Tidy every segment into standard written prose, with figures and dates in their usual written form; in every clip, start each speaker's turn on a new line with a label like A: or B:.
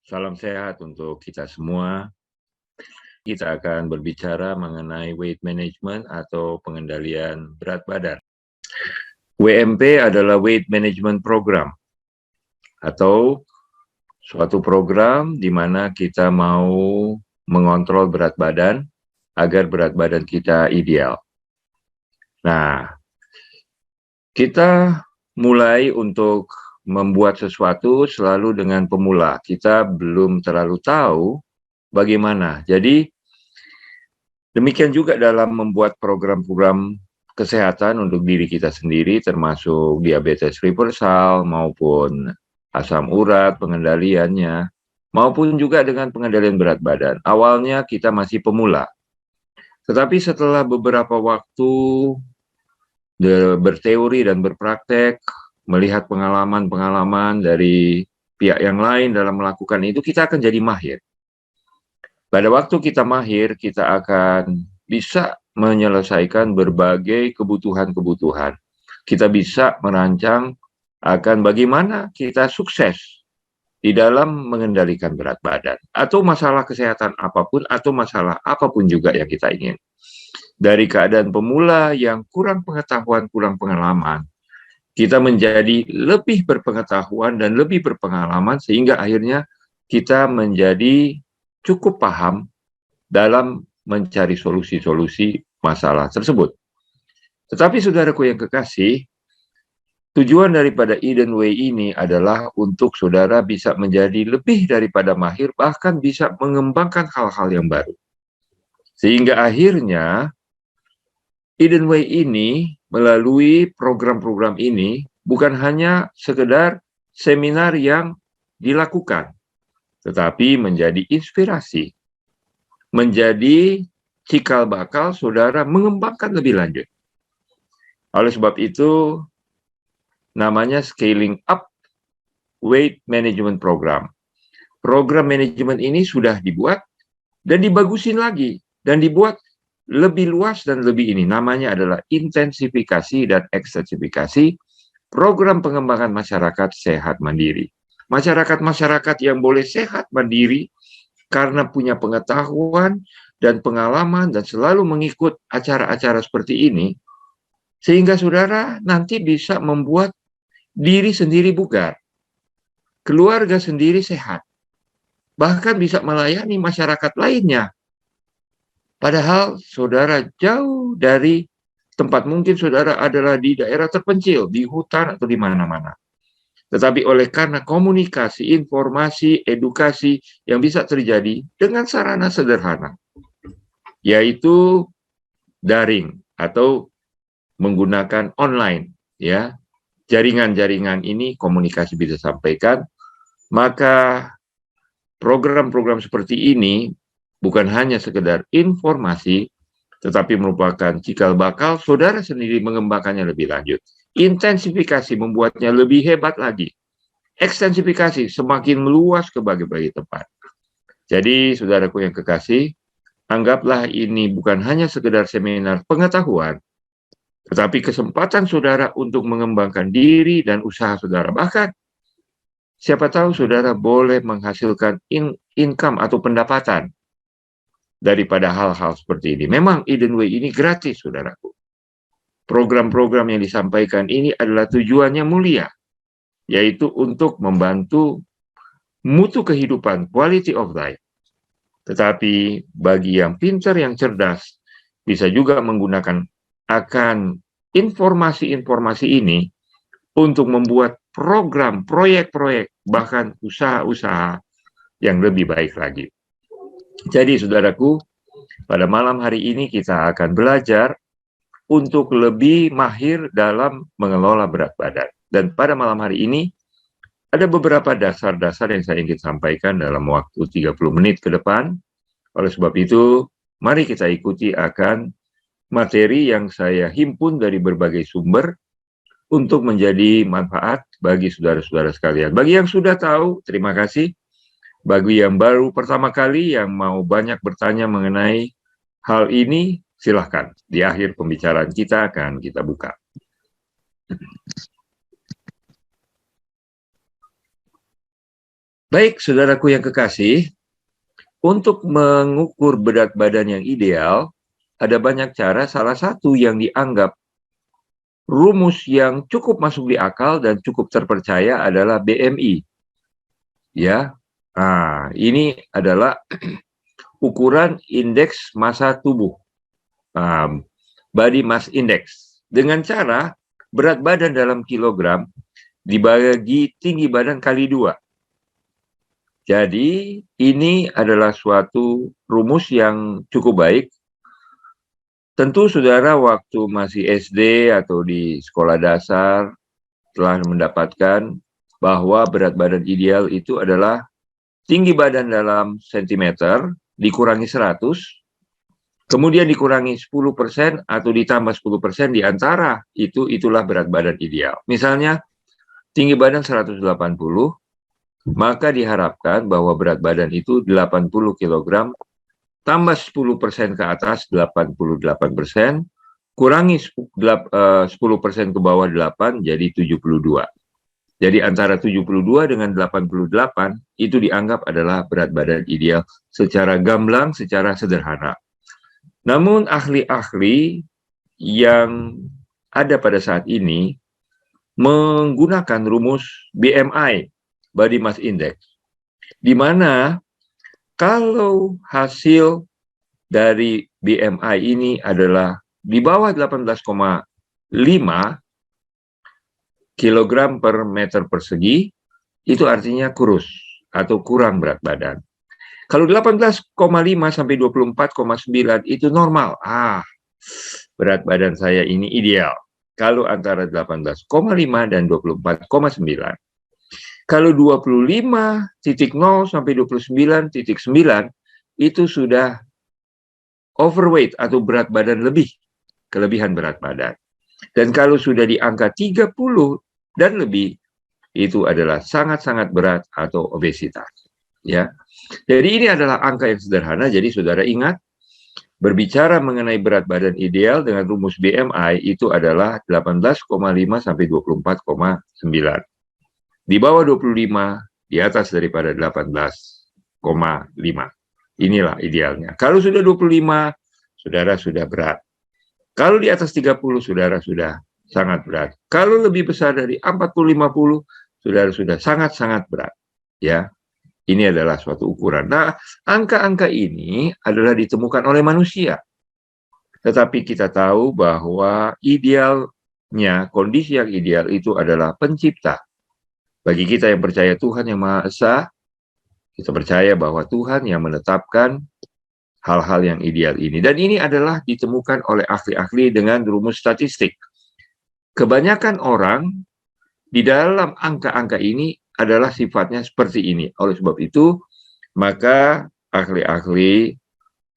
A: Salam sehat untuk kita semua. Kita akan berbicara mengenai weight management atau pengendalian berat badan. WMP adalah Weight Management Program atau suatu program di mana kita mau mengontrol berat badan agar berat badan kita ideal. Nah, kita mulai untuk membuat sesuatu selalu dengan pemula. Kita belum terlalu tahu bagaimana. Jadi, demikian juga dalam membuat program-program kesehatan untuk diri kita sendiri, termasuk diabetes reversal maupun asam urat, pengendaliannya, maupun juga dengan pengendalian berat badan. Awalnya kita masih pemula, tetapi setelah beberapa waktu berteori dan berpraktek, melihat pengalaman-pengalaman dari pihak yang lain dalam melakukan itu, kita akan jadi mahir. Pada waktu kita mahir, kita akan bisa menyelesaikan berbagai kebutuhan-kebutuhan. Kita bisa merancang akan bagaimana kita sukses di dalam mengendalikan berat badan, atau masalah kesehatan apapun, atau masalah apapun juga yang kita ingin. Dari keadaan pemula yang kurang pengetahuan, kurang pengalaman, kita menjadi lebih berpengetahuan dan lebih berpengalaman, sehingga akhirnya kita menjadi cukup paham dalam mencari solusi-solusi masalah tersebut. Tetapi saudaraku yang kekasih, tujuan daripada Eden Way ini adalah untuk saudara bisa menjadi lebih daripada mahir, bahkan bisa mengembangkan hal-hal yang baru. Sehingga akhirnya Eden Way ini melalui program-program ini bukan hanya sekedar seminar yang dilakukan, tetapi menjadi inspirasi, menjadi cikal bakal saudara mengembangkan lebih lanjut. Oleh sebab itu, namanya Scaling Up Weight Management Program. Program manajemen ini sudah dibuat dan dibagusin lagi, dan dibuat lebih luas dan lebih ini. Namanya adalah intensifikasi dan ekstensifikasi program pengembangan masyarakat sehat mandiri. Masyarakat-masyarakat yang boleh sehat mandiri karena punya pengetahuan dan pengalaman dan selalu mengikut acara-acara seperti ini, sehingga saudara nanti bisa membuat diri sendiri bugar, keluarga sendiri sehat, bahkan bisa melayani masyarakat lainnya. Padahal saudara jauh dari tempat, mungkin saudara adalah di daerah terpencil, di hutan atau di mana-mana. Tetapi oleh karena komunikasi, informasi, edukasi yang bisa terjadi dengan sarana sederhana, yaitu daring atau menggunakan online, ya, jaringan-jaringan ini komunikasi bisa sampaikan, maka program-program seperti ini bukan hanya sekedar informasi, tetapi merupakan cikal bakal saudara sendiri mengembangkannya lebih lanjut. Intensifikasi membuatnya lebih hebat lagi. Ekstensifikasi semakin meluas ke berbagai tempat. Jadi, saudaraku yang kekasih, anggaplah ini bukan hanya sekedar seminar pengetahuan, tetapi kesempatan saudara untuk mengembangkan diri dan usaha saudara. Bahkan, siapa tahu saudara boleh menghasilkan income atau pendapatan daripada hal-hal seperti ini. Memang Eden Way ini gratis, saudaraku. Program-program yang disampaikan ini adalah tujuannya mulia, yaitu untuk membantu mutu kehidupan, quality of life. Tetapi bagi yang pintar, yang cerdas, bisa juga menggunakan akan informasi-informasi ini untuk membuat program, proyek-proyek, bahkan usaha-usaha yang lebih baik lagi. Jadi, saudaraku, pada malam hari ini kita akan belajar untuk lebih mahir dalam mengelola berat badan. Dan pada malam hari ini, ada beberapa dasar-dasar yang saya ingin sampaikan dalam waktu 30 menit ke depan. Oleh sebab itu, mari kita ikuti akan materi yang saya himpun dari berbagai sumber untuk menjadi manfaat bagi saudara-saudara sekalian. Bagi yang sudah tahu, terima kasih. Bagi yang baru pertama kali yang mau banyak bertanya mengenai hal ini, silahkan. Di akhir pembicaraan kita akan kita buka. Baik, saudaraku yang kekasih, untuk mengukur berat badan yang ideal, ada banyak cara. Salah satu yang dianggap rumus yang cukup masuk di akal dan cukup terpercaya adalah BMI. Ya, nah, ini adalah ukuran indeks massa tubuh, body mass index, dengan cara berat badan dalam kilogram dibagi tinggi badan kali 2. Jadi ini adalah suatu rumus yang cukup baik. Tentu saudara waktu masih SD atau di sekolah dasar telah mendapatkan bahwa berat badan ideal itu adalah tinggi badan dalam sentimeter dikurangi 100, kemudian dikurangi 10% atau ditambah 10% di antara itulah berat badan ideal. Misalnya tinggi badan 180, maka diharapkan bahwa berat badan itu 80 kg, tambah 10% ke atas 88%, kurangi 10% ke bawah 8, jadi 72. Jadi antara 72 dengan 88 itu dianggap adalah berat badan ideal secara gamblang, secara sederhana. Namun ahli-ahli yang ada pada saat ini menggunakan rumus BMI, Body Mass Index, di mana kalau hasil dari BMI ini adalah di bawah 18,5 kg per meter persegi, itu artinya kurus atau kurang berat badan. Kalau 18,5 sampai 24,9 itu normal. Berat badan saya ini ideal. Kalau antara 18,5 dan 24,9. Kalau 25,0 sampai 29,9 itu sudah overweight atau berat badan lebih, kelebihan berat badan. Dan kalau sudah di angka 30 dan lebih, itu adalah sangat-sangat berat atau obesitas. Ya. Jadi ini adalah angka yang sederhana, jadi saudara ingat, berbicara mengenai berat badan ideal dengan rumus BMI itu adalah 18,5 sampai 24,9. Di bawah 25, di atas daripada 18,5. Inilah idealnya. Kalau sudah 25, saudara sudah berat. Kalau di atas 30, saudara sudah sangat berat. Kalau lebih besar dari 40-50, saudara sudah sangat-sangat berat. Ya, ini adalah suatu ukuran. Nah, angka-angka ini adalah ditemukan oleh manusia. Tetapi kita tahu bahwa idealnya, kondisi yang ideal itu adalah pencipta. Bagi kita yang percaya Tuhan yang Maha Esa, kita percaya bahwa Tuhan yang menetapkan hal-hal yang ideal ini. Dan ini adalah ditemukan oleh ahli-ahli dengan rumus statistik. Kebanyakan orang di dalam angka-angka ini adalah sifatnya seperti ini. Oleh sebab itu, maka ahli-ahli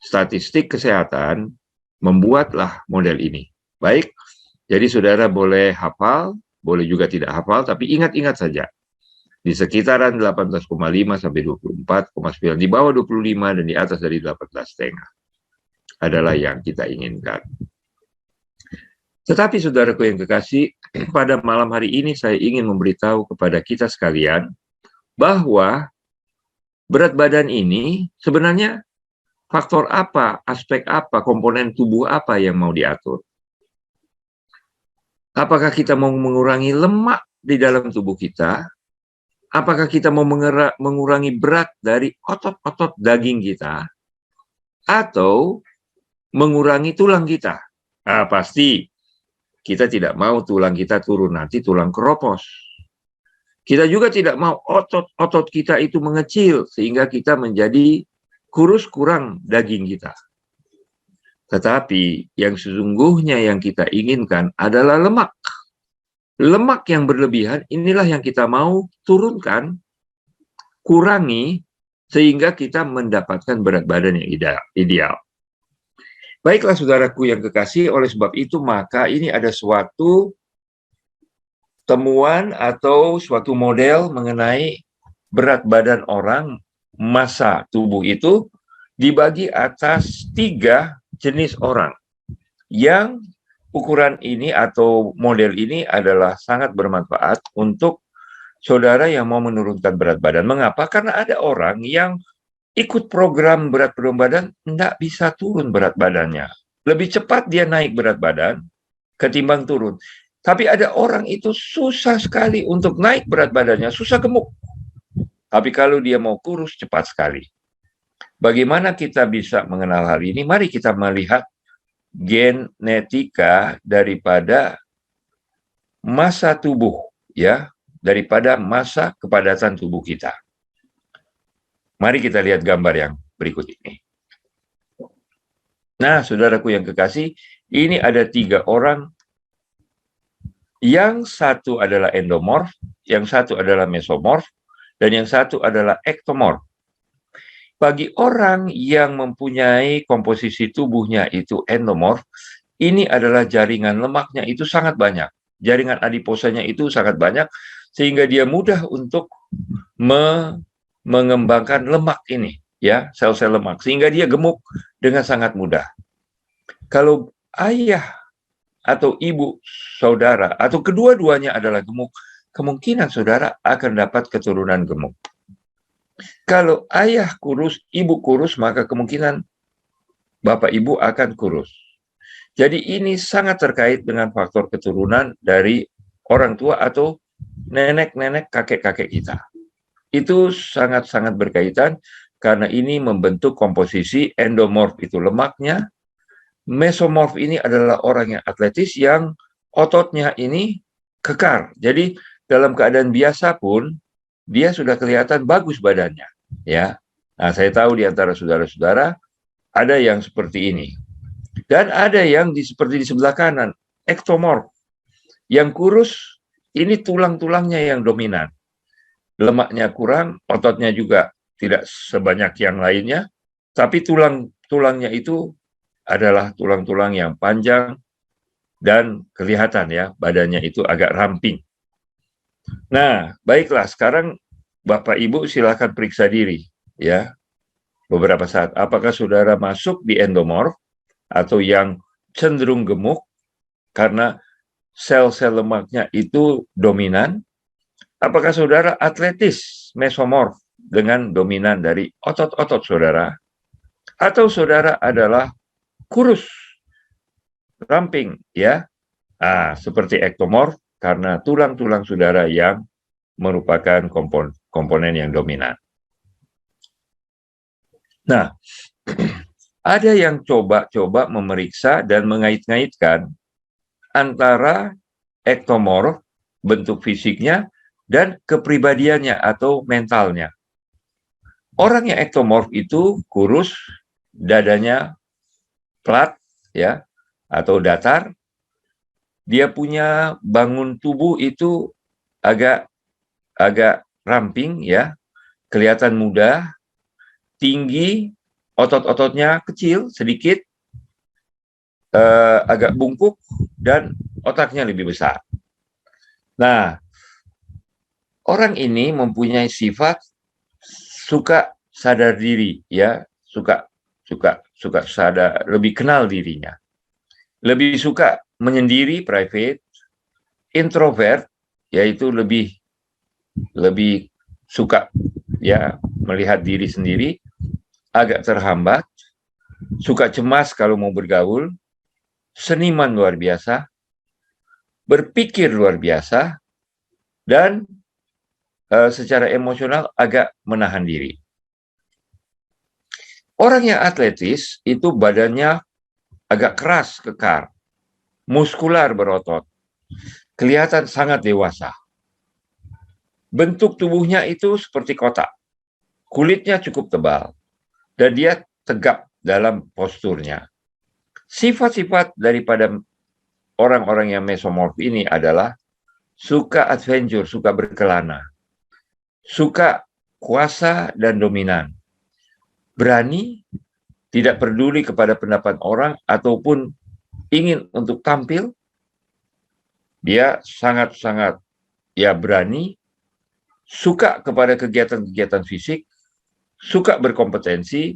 A: statistik kesehatan membuatlah model ini. Baik, jadi saudara boleh hafal, boleh juga tidak hafal, tapi ingat-ingat saja. Di sekitaran 18,5 sampai 24,9, di bawah 25 dan di atas dari 18,5 adalah yang kita inginkan. Tetapi saudaraku yang kekasih, pada malam hari ini saya ingin memberitahu kepada kita sekalian bahwa berat badan ini sebenarnya faktor apa, aspek apa, komponen tubuh apa yang mau diatur. Apakah kita mau mengurangi lemak di dalam tubuh kita? Apakah kita mau mengurangi berat dari otot-otot daging kita? Atau mengurangi tulang kita? Pasti kita tidak mau tulang kita turun, nanti tulang keropos. Kita juga tidak mau otot-otot kita itu mengecil, sehingga kita menjadi kurus kurang daging kita. Tetapi yang sesungguhnya yang kita inginkan adalah lemak. Lemak yang berlebihan inilah yang kita mau turunkan, kurangi, sehingga kita mendapatkan berat badan yang ideal. Baiklah saudaraku yang kekasih, oleh sebab itu maka ini ada suatu temuan atau suatu model mengenai berat badan orang, massa tubuh itu dibagi atas 3 jenis orang yang ukuran ini atau model ini adalah sangat bermanfaat untuk saudara yang mau menurunkan berat badan. Mengapa? Karena ada orang yang ikut program berat badan, tidak bisa turun berat badannya. Lebih cepat dia naik berat badan ketimbang turun. Tapi ada orang itu susah sekali untuk naik berat badannya, susah gemuk. Tapi kalau dia mau kurus, cepat sekali. Bagaimana kita bisa mengenal hal ini? Mari kita melihat genetika daripada massa tubuh, ya, daripada massa kepadatan tubuh kita. Mari kita lihat gambar yang berikut ini. Nah, saudaraku yang kekasih, ini ada 3 orang. Yang satu adalah endomorf, yang satu adalah mesomorf, dan yang satu adalah ektomorf. Bagi orang yang mempunyai komposisi tubuhnya itu endomorf, ini adalah jaringan lemaknya itu sangat banyak. Jaringan adiposanya itu sangat banyak, sehingga dia mudah untuk mengembangkan lemak ini, ya, sel-sel lemak, sehingga dia gemuk dengan sangat mudah. Kalau ayah atau ibu saudara atau kedua-duanya adalah gemuk, kemungkinan saudara akan dapat keturunan gemuk. Kalau ayah kurus, ibu kurus, maka kemungkinan bapak ibu akan kurus. Jadi ini sangat terkait dengan faktor keturunan dari orang tua atau nenek-nenek kakek-kakek kita. Itu sangat-sangat berkaitan karena ini membentuk komposisi endomorf itu lemaknya, mesomorf ini adalah orang yang atletis yang ototnya ini kekar. Jadi dalam keadaan biasa pun dia sudah kelihatan bagus badannya, ya. Nah, saya tahu di antara saudara-saudara ada yang seperti ini. Dan ada yang seperti di sebelah kanan, ektomorf. Yang kurus ini tulang-tulangnya yang dominan. Lemaknya kurang, ototnya juga tidak sebanyak yang lainnya, tapi tulang-tulangnya itu adalah tulang-tulang yang panjang dan kelihatan, ya, badannya itu agak ramping. Nah, baiklah, sekarang Bapak Ibu silakan periksa diri, ya, beberapa saat. Apakah saudara masuk di endomorf atau yang cenderung gemuk karena sel-sel lemaknya itu dominan? Apakah saudara atletis, mesomorf, dengan dominan dari otot-otot saudara? Atau saudara adalah kurus, ramping, ya? Seperti ektomorf, karena tulang-tulang saudara yang merupakan komponen yang dominan. Nah, ada yang coba-coba memeriksa dan mengait-ngaitkan antara ektomorf, bentuk fisiknya, dan kepribadiannya atau mentalnya. Orang yang ektomorf itu kurus, dadanya flat, ya, atau datar. Dia punya bangun tubuh itu agak ramping, ya, kelihatan muda, tinggi, otot-ototnya kecil sedikit, agak bungkuk, dan otaknya lebih besar. Nah, orang ini mempunyai sifat suka sadar diri, ya, suka sadar, lebih kenal dirinya, lebih suka menyendiri, private, introvert, yaitu lebih suka, ya, melihat diri sendiri, agak terhambat, suka cemas kalau mau bergaul, seniman luar biasa, berpikir luar biasa, dan secara emosional agak menahan diri. Orang yang atletis itu badannya agak keras, kekar, muskular, berotot, kelihatan sangat dewasa. Bentuk tubuhnya itu seperti kotak, kulitnya cukup tebal, dan dia tegap dalam posturnya. Sifat-sifat daripada orang-orang yang mesomorf ini adalah suka adventure, suka berkelana, suka kuasa dan dominan, berani, tidak peduli kepada pendapat orang ataupun ingin untuk tampil. Dia sangat-sangat, ya, berani, suka kepada kegiatan-kegiatan fisik, suka berkompetensi,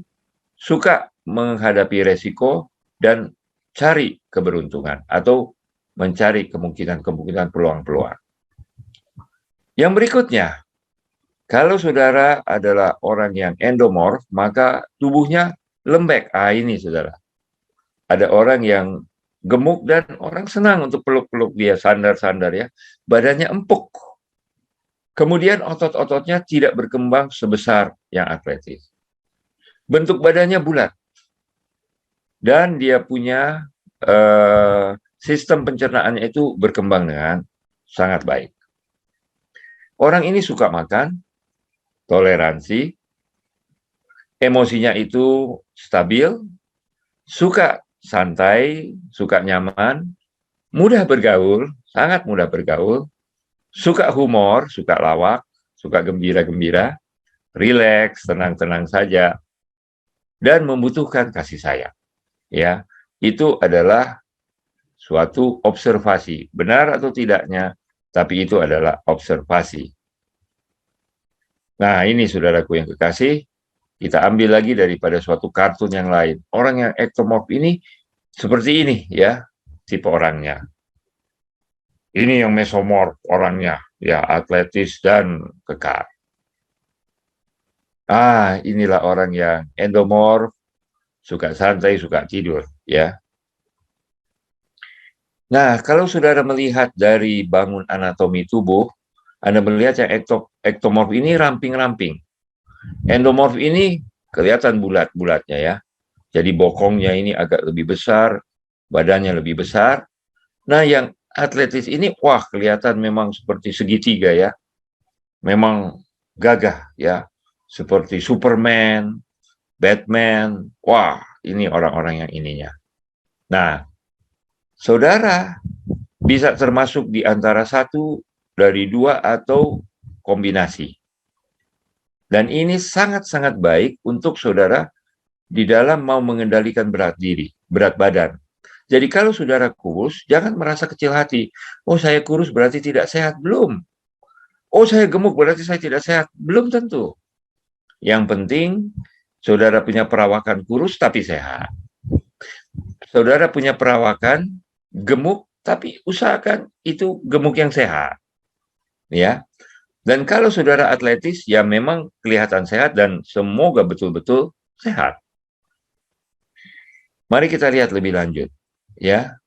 A: suka menghadapi resiko, dan cari keberuntungan atau mencari kemungkinan-kemungkinan, peluang-peluang. Yang berikutnya, kalau saudara adalah orang yang endomorf, maka tubuhnya lembek. Ini saudara. Ada orang yang gemuk dan orang senang untuk peluk-peluk dia, sandar-sandar ya. Badannya empuk. Kemudian otot-ototnya tidak berkembang sebesar yang atletis. Bentuk badannya bulat. Dan dia punya sistem pencernaannya itu berkembang dengan sangat baik. Orang ini suka makan, toleransi, emosinya itu stabil, suka santai, suka nyaman, mudah bergaul, sangat mudah bergaul, suka humor, suka lawak, suka gembira-gembira, rileks, tenang-tenang saja, dan membutuhkan kasih sayang. Ya, itu adalah suatu observasi, benar atau tidaknya, tapi itu adalah observasi. Nah, ini saudaraku yang kekasih, kita ambil lagi daripada suatu kartun yang lain. Orang yang ektomorf ini seperti ini ya, tipe orangnya. Ini yang mesomorf orangnya, ya atletis dan kekar. Inilah orang yang endomorf, suka santai, suka tidur, ya. Nah, kalau saudara melihat dari bangun anatomi tubuh, Anda melihat yang ektomorf ini ramping-ramping. Endomorf ini kelihatan bulat-bulatnya ya. Jadi bokongnya ini agak lebih besar, badannya lebih besar. Nah, yang atletis ini, wah kelihatan memang seperti segitiga ya. Memang gagah ya. Seperti Superman, Batman. Wah, ini orang-orang yang ininya. Nah, saudara bisa termasuk di antara satu dari dua atau kombinasi. Dan ini sangat-sangat baik untuk saudara di dalam mau mengendalikan berat diri, berat badan. Jadi kalau saudara kurus, jangan merasa kecil hati. Oh, saya kurus berarti tidak sehat. Belum. Oh, saya gemuk berarti saya tidak sehat. Belum tentu. Yang penting, saudara punya perawakan kurus tapi sehat. Saudara punya perawakan gemuk, tapi usahakan itu gemuk yang sehat. Ya. Dan kalau saudara atletis, ya memang kelihatan sehat dan semoga betul-betul sehat. Mari kita lihat lebih lanjut. Ya.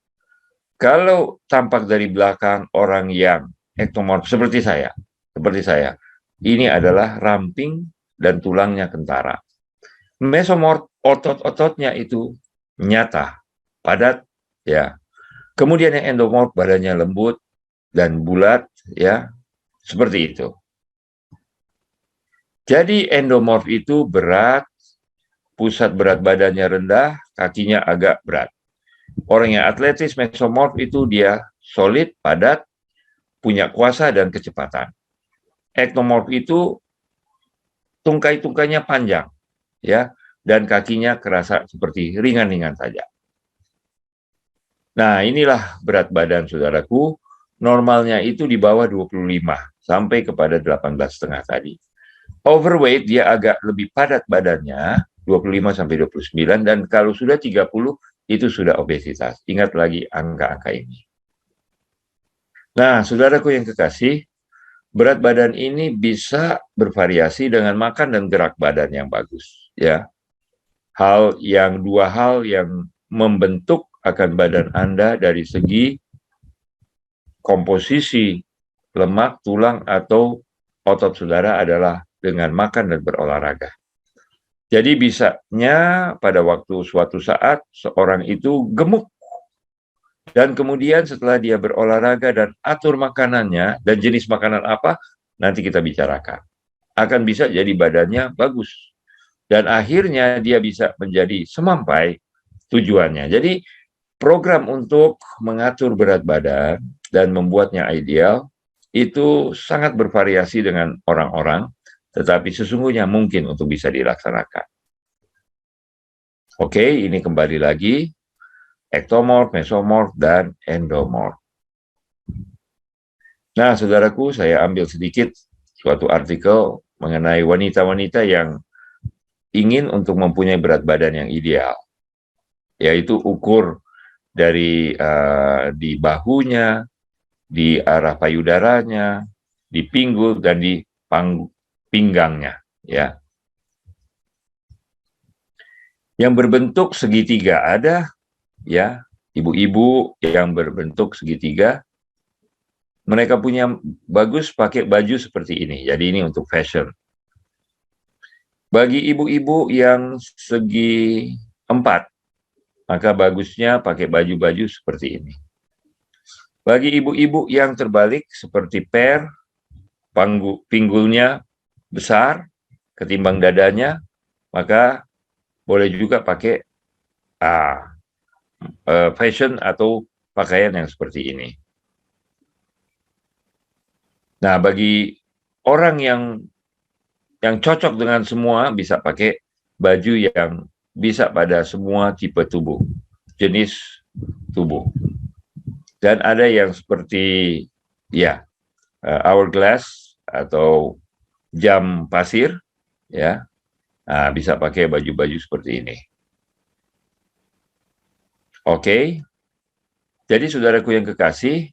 A: Kalau tampak dari belakang orang yang ektomorf seperti saya, ini adalah ramping dan tulangnya kentara. Mesomorf, otot-ototnya itu nyata, padat, ya. Kemudian yang endomorf badannya lembut dan bulat, ya, seperti itu. Jadi endomorf itu berat, pusat berat badannya rendah, kakinya agak berat. Orang yang atletis mesomorf itu dia solid, padat, punya kuasa dan kecepatan. Ektomorf itu tungkai-tungkainya panjang, ya, dan kakinya kerasa seperti ringan-ringan saja. Nah, inilah berat badan saudaraku. Normalnya itu di bawah 25 sampai kepada 18,5 tadi. Overweight dia agak lebih padat badannya, 25 sampai 29, dan kalau sudah 30 itu sudah obesitas. Ingat lagi angka-angka ini. Nah, saudaraku yang kekasih, berat badan ini bisa bervariasi dengan makan dan gerak badan yang bagus, ya. Dua hal yang membentuk akan badan Anda dari segi komposisi lemak, tulang, atau otot saudara adalah dengan makan dan berolahraga. Jadi bisanya pada waktu suatu saat seorang itu gemuk. Dan kemudian setelah dia berolahraga dan atur makanannya dan jenis makanan apa, nanti kita bicarakan. Akan bisa jadi badannya bagus. Dan akhirnya dia bisa menjadi semampai tujuannya. Jadi program untuk mengatur berat badan dan membuatnya ideal itu sangat bervariasi dengan orang-orang, tetapi sesungguhnya mungkin untuk bisa dilaksanakan. Oke, ini kembali lagi, ektomorf, mesomorf, dan endomorf. Nah, saudaraku, saya ambil sedikit suatu artikel mengenai wanita-wanita yang ingin untuk mempunyai berat badan yang ideal, yaitu ukur dari di bahunya, di arah payudaranya, di pinggul, dan di pinggangnya. Ya. Yang berbentuk segitiga ada, ya, ibu-ibu yang berbentuk segitiga. Mereka punya bagus pakai baju seperti ini. Jadi ini untuk fashion. Bagi ibu-ibu yang segi 4, maka bagusnya pakai baju-baju seperti ini. Bagi ibu-ibu yang terbalik seperti pear, pinggulnya besar ketimbang dadanya, maka boleh juga pakai fashion atau pakaian yang seperti ini. Nah, bagi orang yang cocok dengan semua, bisa pakai baju yang bisa pada semua tipe tubuh, jenis tubuh. Dan ada yang seperti hourglass atau jam pasir, ya. Nah, bisa pakai baju-baju seperti ini. Oke. Jadi saudaraku yang kekasih,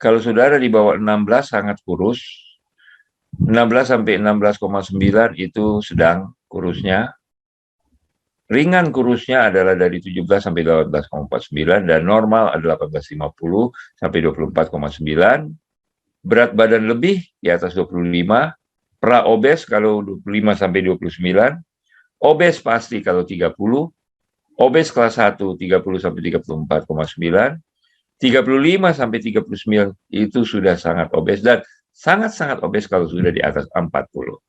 A: kalau saudara di bawah 16 sangat kurus, 16 sampai 16,9 itu sedang kurusnya. Ringan kurusnya adalah dari 17 sampai 18,49 dan normal adalah 18,50 sampai 24,9. Berat badan lebih di atas 25, pra-obes kalau 25 sampai 29, obes pasti kalau 30, obes kelas 1 30 sampai 34,9, 35 sampai 39 itu sudah sangat obes, dan sangat-sangat obes kalau sudah di atas 40.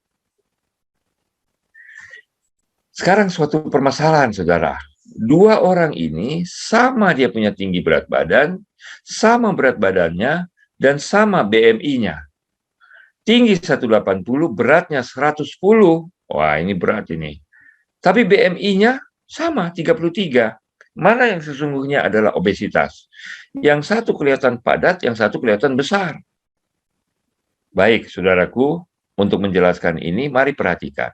A: Sekarang suatu permasalahan, saudara. Dua orang ini sama dia punya tinggi berat badan, sama berat badannya, dan sama BMI-nya. Tinggi 180, beratnya 110. Wah, ini berat ini. Tapi BMI-nya sama, 33. Mana yang sesungguhnya adalah obesitas? Yang satu kelihatan padat, yang satu kelihatan besar. Baik, saudaraku, untuk menjelaskan ini, mari perhatikan.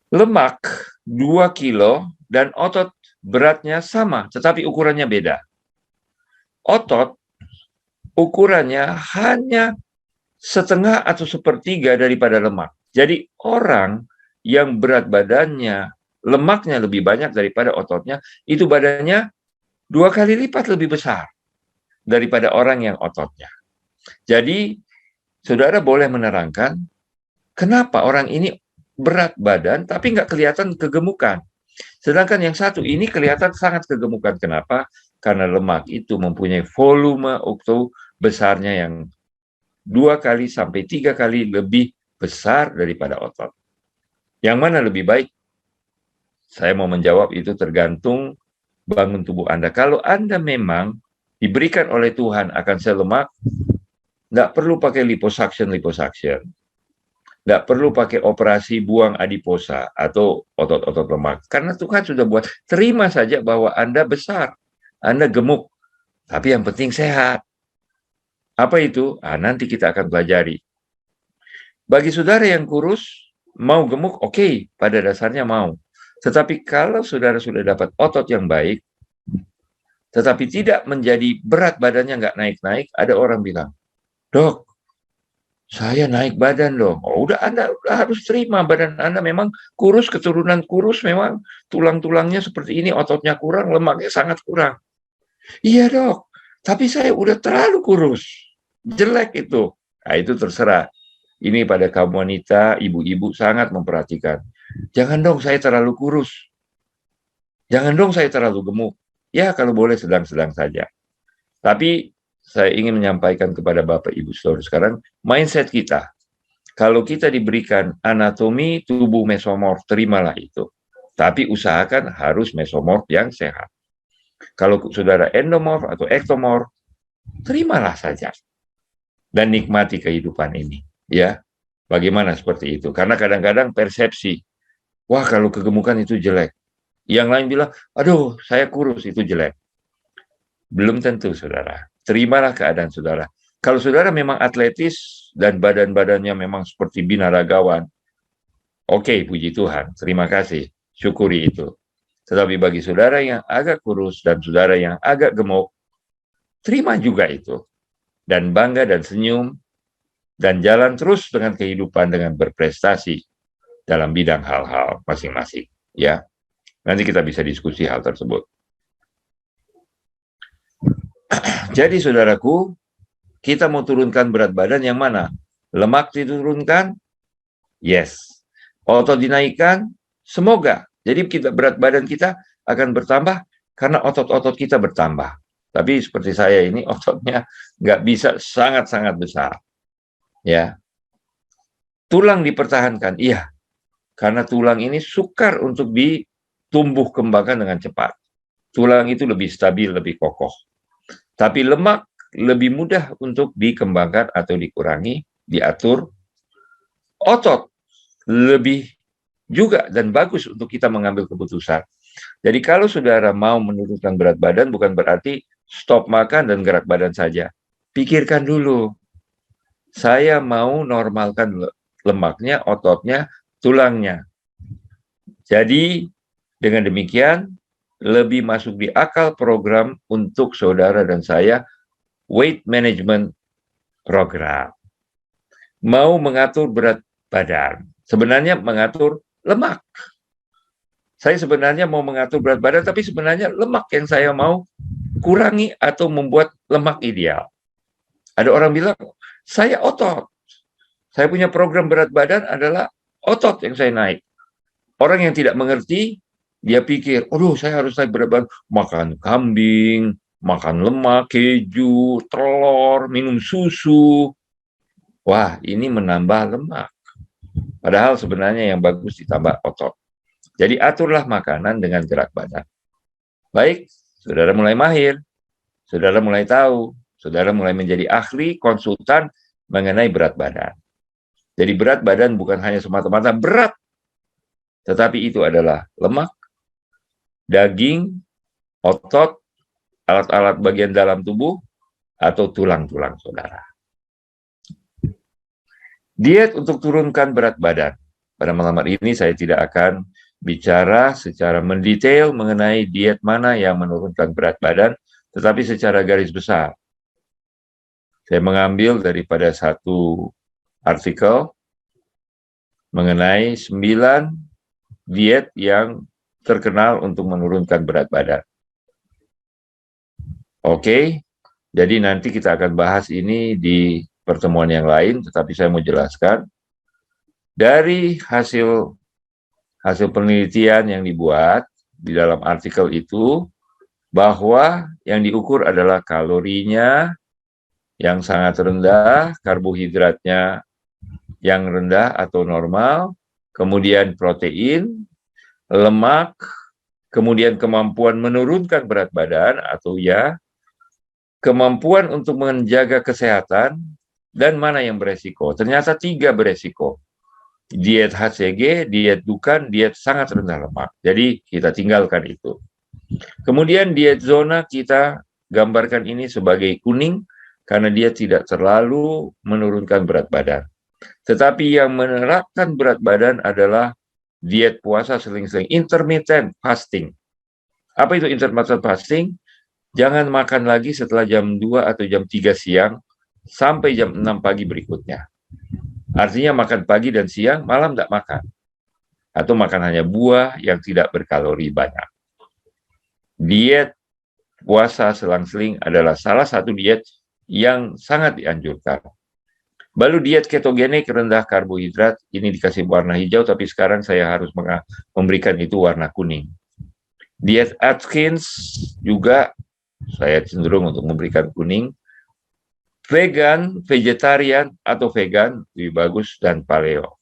A: Lemak 2 kilo dan otot beratnya sama, tetapi ukurannya beda. Otot ukurannya hanya setengah atau sepertiga daripada lemak. Jadi orang yang berat badannya, lemaknya lebih banyak daripada ototnya, itu badannya 2 kali lipat lebih besar daripada orang yang ototnya. Jadi, saudara boleh menerangkan kenapa orang ini berat badan tapi nggak kelihatan kegemukan. Sedangkan yang satu ini kelihatan sangat kegemukan. Kenapa? Karena lemak itu mempunyai volume atau besarnya yang 2 kali sampai 3 kali lebih besar daripada otot. Yang mana lebih baik? Saya mau menjawab itu tergantung bangun tubuh Anda. Kalau Anda memang diberikan oleh Tuhan akan sel lemak, nggak perlu pakai liposuction. Nggak perlu pakai operasi buang adiposa atau otot-otot lemak. Karena Tuhan sudah buat, terima saja bahwa Anda besar, Anda gemuk, tapi yang penting sehat. Apa itu? Nanti kita akan pelajari. Bagi saudara yang kurus, mau gemuk, oke, pada dasarnya mau. Tetapi kalau saudara sudah dapat otot yang baik, tetapi tidak menjadi berat badannya nggak naik-naik, ada orang bilang, "Dok, saya naik badan dong." Oh, udah Anda harus terima badan Anda memang kurus, keturunan kurus, memang tulang-tulangnya seperti ini, ototnya kurang, lemaknya sangat kurang. Iya dok, tapi saya udah terlalu kurus, jelek itu. Nah itu terserah. Ini pada kaum wanita, ibu-ibu sangat memperhatikan. Jangan dong saya terlalu kurus. Jangan dong saya terlalu gemuk. Ya kalau boleh sedang-sedang saja. Tapi saya ingin menyampaikan kepada Bapak Ibu Saudara sekarang, mindset kita. Kalau kita diberikan anatomi tubuh mesomorf, terimalah itu. Tapi usahakan harus mesomorf yang sehat. Kalau saudara endomorf atau ektomorf, terimalah saja. Dan nikmati kehidupan ini. Ya, bagaimana seperti itu? Karena kadang-kadang persepsi, wah kalau kegemukan itu jelek. Yang lain bilang, aduh saya kurus itu jelek. Belum tentu saudara. Terimalah keadaan saudara. Kalau saudara memang atletis dan badan-badannya memang seperti binaragawan, oke, puji Tuhan, terima kasih, syukuri itu. Tetapi bagi saudara yang agak kurus dan saudara yang agak gemuk, terima juga itu. dan bangga dan senyum, dan jalan terus dengan kehidupan dengan berprestasi dalam bidang hal-hal masing-masing. Ya, nanti kita bisa diskusi hal tersebut. Jadi saudaraku, kita mau turunkan berat badan yang mana? Lemak diturunkan? Yes. Otot dinaikkan? Semoga. Jadi berat badan kita akan bertambah karena otot-otot kita bertambah. Tapi seperti saya ini ototnya nggak bisa sangat-sangat besar. Ya. Tulang dipertahankan, iya. Karena tulang ini sukar untuk ditumbuh kembangkan dengan cepat. Tulang itu lebih stabil, lebih kokoh. Tapi lemak lebih mudah untuk dikembangkan atau dikurangi, diatur. Otot lebih juga dan bagus untuk kita mengambil keputusan. Jadi kalau saudara mau menurunkan berat badan, bukan berarti stop makan dan gerak badan saja. Pikirkan dulu, saya mau normalkan lemaknya, ototnya, tulangnya. Jadi dengan demikian, lebih masuk di akal program untuk saudara dan saya, weight management program. Mau mengatur berat badan, sebenarnya mengatur lemak. Saya sebenarnya mau mengatur berat badan, tapi sebenarnya lemak yang saya mau kurangi atau membuat lemak ideal. Ada orang bilang, saya otot. Saya punya program berat badan adalah otot yang saya naik. Orang yang tidak mengerti, dia pikir, aduh saya harus naik berat badan, makan kambing, makan lemak, keju, telur, minum susu. Wah, ini menambah lemak. Padahal sebenarnya yang bagus ditambah otot. Jadi aturlah makanan dengan gerak badan. Baik, saudara mulai mahir, saudara mulai tahu, saudara mulai menjadi ahli, konsultan mengenai berat badan. Jadi berat badan bukan hanya semata-mata berat, tetapi itu adalah lemak, daging, otot, alat-alat bagian dalam tubuh, atau tulang-tulang saudara. Diet untuk turunkan berat badan. Pada malam hari ini saya tidak akan bicara secara mendetail mengenai diet mana yang menurunkan berat badan, tetapi secara garis besar. Saya mengambil daripada satu artikel mengenai 9 diet yang terkenal untuk menurunkan berat badan. Oke, jadi nanti kita akan bahas ini di pertemuan yang lain, tetapi saya mau jelaskan dari hasil penelitian yang dibuat di dalam artikel itu, bahwa yang diukur adalah kalorinya yang sangat rendah, karbohidratnya yang rendah atau normal, kemudian protein, lemak, kemudian kemampuan menurunkan berat badan atau ya, kemampuan untuk menjaga kesehatan, dan mana yang beresiko. Ternyata 3 beresiko. Diet HCG, diet Dukan, diet sangat rendah lemak. Jadi kita tinggalkan itu. Kemudian diet zona kita gambarkan ini sebagai kuning, karena dia tidak terlalu menurunkan berat badan. Tetapi yang menerapkan berat badan adalah diet puasa seling-seling, intermittent fasting. Apa itu intermittent fasting? Jangan makan lagi setelah jam 2 atau jam 3 siang sampai jam 6 pagi berikutnya. Artinya makan pagi dan siang, malam tidak makan. Atau makan hanya buah yang tidak berkalori banyak. Diet puasa selang-seling adalah salah satu diet yang sangat dianjurkan. Lalu diet ketogenik rendah karbohidrat, ini dikasih warna hijau, tapi sekarang saya harus memberikan itu warna kuning. Diet Atkins juga saya cenderung untuk memberikan kuning. Vegan, vegetarian, atau vegan, lebih bagus, dan paleo.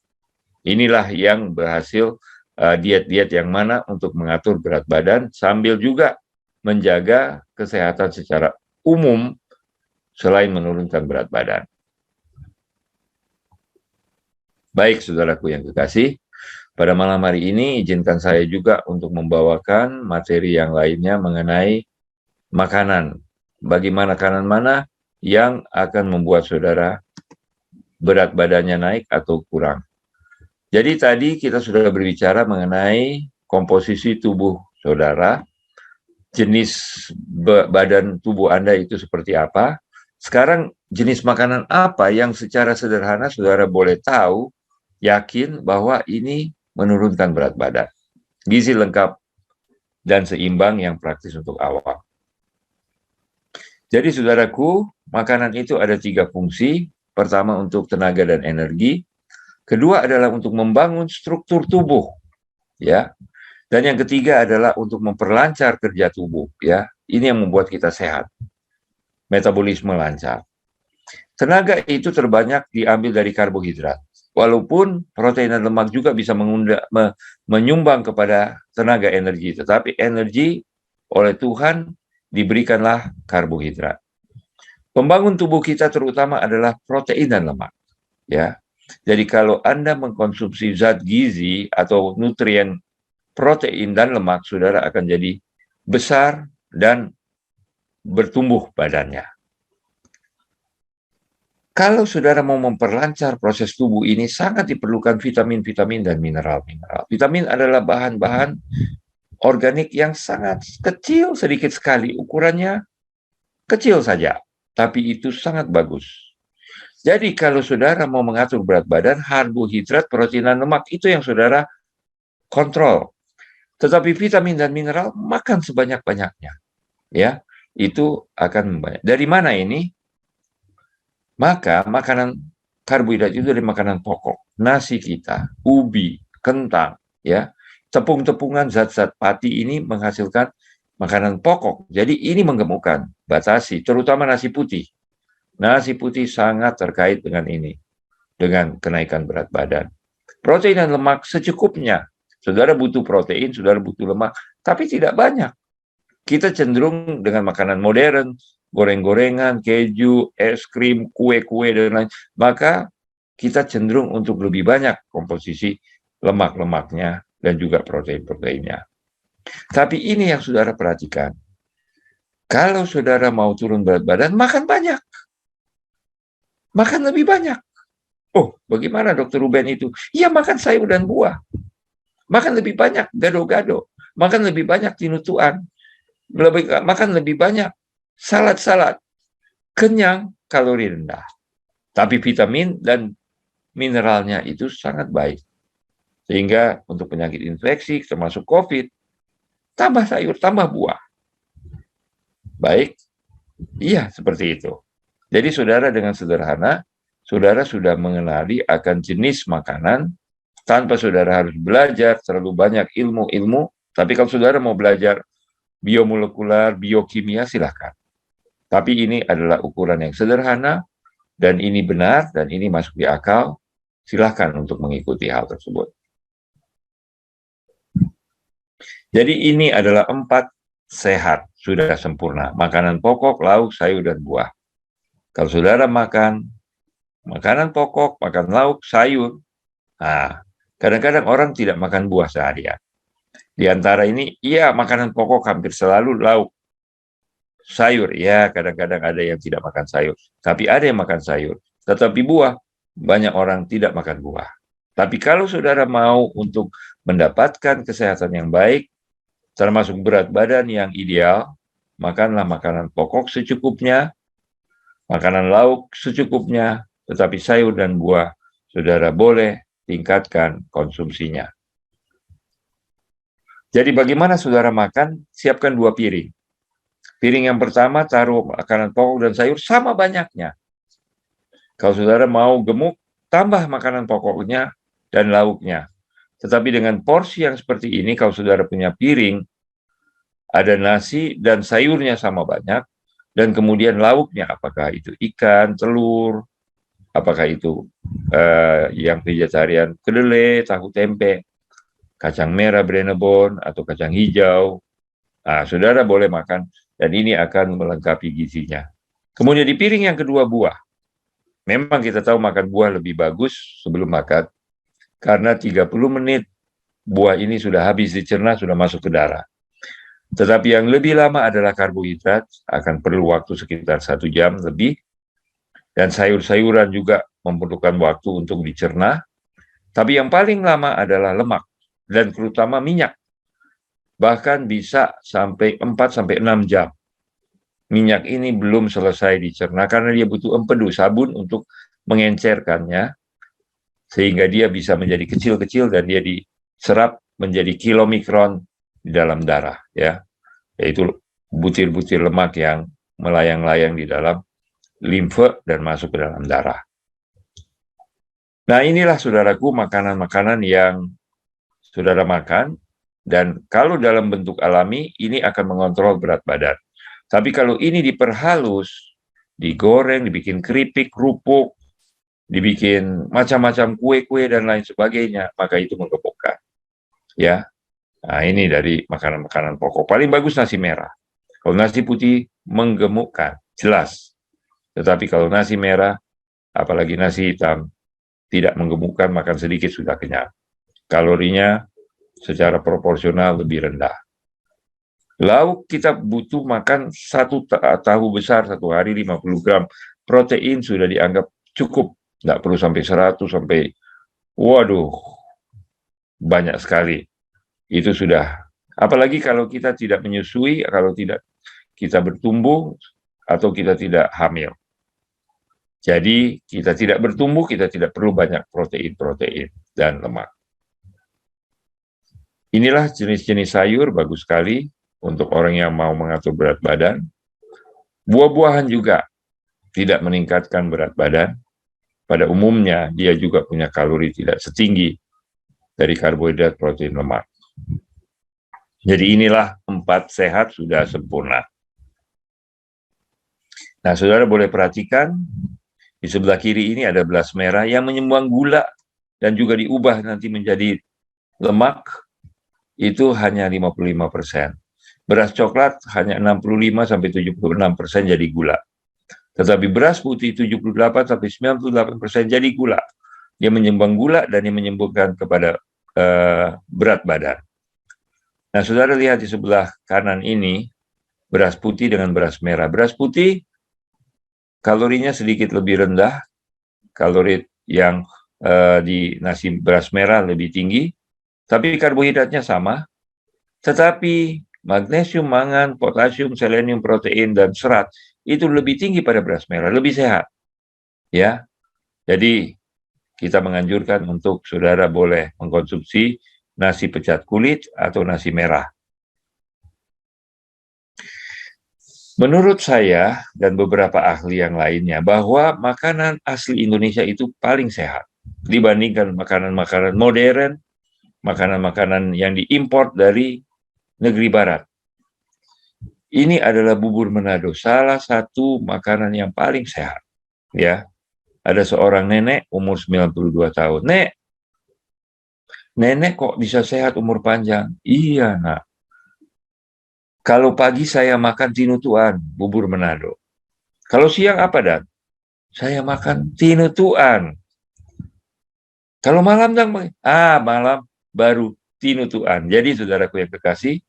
A: Inilah yang berhasil diet-diet yang mana untuk mengatur berat badan, sambil juga menjaga kesehatan secara umum, selain menurunkan berat badan. Baik, saudaraku yang kekasih, pada malam hari ini izinkan saya juga untuk membawakan materi yang lainnya mengenai makanan. Bagaimana makanan mana yang akan membuat saudara berat badannya naik atau kurang. Jadi tadi kita sudah berbicara mengenai komposisi tubuh saudara, jenis badan tubuh Anda itu seperti apa. Sekarang jenis makanan apa yang secara sederhana saudara boleh tahu, yakin bahwa ini menurunkan berat badan. Gizi lengkap dan seimbang yang praktis untuk awam. Jadi saudaraku, makanan itu ada 3 fungsi. Pertama untuk tenaga dan energi. Kedua adalah untuk membangun struktur tubuh, ya. Dan yang ketiga adalah untuk memperlancar kerja tubuh, ya. Ini yang membuat kita sehat. Metabolisme lancar. Tenaga itu terbanyak diambil dari karbohidrat. Walaupun protein dan lemak juga bisa menyumbang kepada tenaga energi, tetapi energi oleh Tuhan diberikanlah karbohidrat. Pembangun tubuh kita terutama adalah protein dan lemak, ya. Jadi kalau Anda mengkonsumsi zat gizi atau nutrien protein dan lemak, saudara akan jadi besar dan bertumbuh badannya. Kalau saudara mau memperlancar proses tubuh ini, sangat diperlukan vitamin-vitamin dan mineral-mineral. Vitamin adalah bahan-bahan organik yang sangat kecil, sedikit sekali. Ukurannya kecil saja, tapi itu sangat bagus. Jadi kalau saudara mau mengatur berat badan, karbohidrat, protein, dan lemak itu yang saudara kontrol. Tetapi vitamin dan mineral makan sebanyak-banyaknya. Ya, itu akan banyak. Dari mana ini? Maka makanan karbohidrat itu dari makanan pokok. Nasi kita, ubi, kentang, ya. Tepung-tepungan zat-zat pati ini menghasilkan makanan pokok. Jadi ini menggemukkan, batasi, terutama nasi putih. Nasi putih sangat terkait dengan ini, dengan kenaikan berat badan. Protein dan lemak secukupnya. Saudara butuh protein, saudara butuh lemak, tapi tidak banyak. Kita cenderung dengan makanan modern, goreng-gorengan, keju, es krim, kue-kue, dan lain. Maka kita cenderung untuk lebih banyak komposisi lemak-lemaknya dan juga protein-proteinnya. Tapi ini yang saudara perhatikan. Kalau saudara mau turun berat badan, makan banyak. Makan lebih banyak. Oh, bagaimana Dokter Ruben itu? Iya, makan sayur dan buah. Makan lebih banyak gado-gado. Makan lebih banyak tinutuan. Makan lebih banyak salad-salad. Kenyang, kalori rendah. Tapi vitamin dan mineralnya itu sangat baik. Sehingga untuk penyakit infeksi, termasuk COVID, tambah sayur, tambah buah. Baik, iya seperti itu. Jadi saudara dengan sederhana, saudara sudah mengenali akan jenis makanan, tanpa saudara harus belajar terlalu banyak ilmu-ilmu, tapi kalau saudara mau belajar biomolekular, biokimia, silahkan. Tapi ini adalah ukuran yang sederhana, dan ini benar, dan ini masuk di akal, silahkan untuk mengikuti hal tersebut. Jadi ini adalah 4 sehat, sudah sempurna. Makanan pokok, lauk, sayur, dan buah. Kalau saudara makan makanan pokok, makan lauk, sayur, nah, kadang-kadang orang tidak makan buah seharian. Di antara ini, iya makanan pokok hampir selalu lauk. Sayur, ya kadang-kadang ada yang tidak makan sayur. Tapi ada yang makan sayur. Tetapi buah, banyak orang tidak makan buah. Tapi kalau saudara mau untuk mendapatkan kesehatan yang baik, termasuk berat badan yang ideal, makanlah makanan pokok secukupnya, makanan lauk secukupnya, tetapi sayur dan buah, saudara boleh tingkatkan konsumsinya. Jadi bagaimana saudara makan? Siapkan 2 piring. Piring yang pertama taruh makanan pokok dan sayur sama banyaknya. Kalau saudara mau gemuk, tambah makanan pokoknya dan lauknya. Tetapi dengan porsi yang seperti ini, kalau saudara punya piring, ada nasi dan sayurnya sama banyak, dan kemudian lauknya, apakah itu ikan, telur, apakah itu yang vegetarian, kedelai, tahu tempe, kacang merah, Brenebon, atau kacang hijau. Nah, saudara boleh makan, dan ini akan melengkapi gizinya. Kemudian di piring yang kedua, buah. Memang kita tahu makan buah lebih bagus sebelum makan, karena 30 menit buah ini sudah habis dicerna, sudah masuk ke darah. Tetapi yang lebih lama adalah karbohidrat, akan perlu waktu sekitar 1 jam lebih, dan sayur-sayuran juga memerlukan waktu untuk dicerna. Tapi yang paling lama adalah lemak, dan terutama minyak. Bahkan bisa sampai 4-6 jam. minyak ini belum selesai dicerna karena dia butuh empedu, sabun untuk mengencerkannya, sehingga dia bisa menjadi kecil-kecil dan dia diserap menjadi kilomikron di dalam darah, ya, yaitu butir-butir lemak yang melayang-layang di dalam limfe dan masuk ke dalam darah. Nah, inilah saudaraku makanan-makanan yang saudara makan, dan kalau dalam bentuk alami ini akan mengontrol berat badan. Tapi kalau ini diperhalus, digoreng, dibikin keripik, kerupuk, dibikin macam-macam kue-kue dan lain sebagainya, maka itu menggemukkan. Ya, nah ini dari makanan-makanan pokok. Paling bagus nasi merah. Kalau nasi putih menggemukkan, jelas. Tetapi kalau nasi merah, apalagi nasi hitam, tidak menggemukkan, makan sedikit sudah kenyang. Kalorinya secara proporsional lebih rendah. Lauk kita butuh makan satu tahu besar satu hari 50 gram. Protein sudah dianggap cukup. Nggak perlu sampai 100, sampai, waduh, banyak sekali. Itu sudah. Apalagi kalau kita tidak menyusui, kalau tidak kita bertumbuh, atau kita tidak hamil. Jadi kita tidak bertumbuh, kita tidak perlu banyak protein dan lemak. Inilah jenis-jenis sayur bagus sekali untuk orang yang mau mengatur berat badan. Buah-buahan juga tidak meningkatkan berat badan. Pada umumnya dia juga punya kalori tidak setinggi dari karbohidrat, protein, lemak. Jadi inilah 4 sehat sudah sempurna. Nah, saudara boleh perhatikan di sebelah kiri ini ada beras merah yang menyumbang gula dan juga diubah nanti menjadi lemak, itu hanya 55%. Beras coklat hanya 65-76% jadi gula. Tetapi beras putih 78-98% jadi gula. Dia menyumbang gula dan dia menyembuhkan kepada berat badan. Nah, saudara lihat di sebelah kanan ini, beras putih dengan beras merah. Beras putih kalorinya sedikit lebih rendah, kalori yang di nasi beras merah lebih tinggi, tapi karbohidratnya sama, tetapi magnesium, mangan, potasium, selenium, protein, dan serat itu lebih tinggi pada beras merah, lebih sehat. Ya, jadi kita menganjurkan untuk saudara boleh mengkonsumsi nasi pecat kulit atau nasi merah. Menurut saya dan beberapa ahli yang lainnya, bahwa makanan asli Indonesia itu paling sehat dibandingkan makanan-makanan modern, makanan-makanan yang diimpor dari negeri barat. Ini adalah bubur Manado, salah satu makanan yang paling sehat. Ya, ada seorang nenek umur 92 tahun. Nenek kok bisa sehat umur panjang? Iya, nak. Kalau pagi saya makan tinutuan, bubur Manado. Kalau siang apa, Dan? Saya makan tinutuan. Kalau malam, Dan? Malam baru tinutuan. Jadi, saudaraku yang kekasih,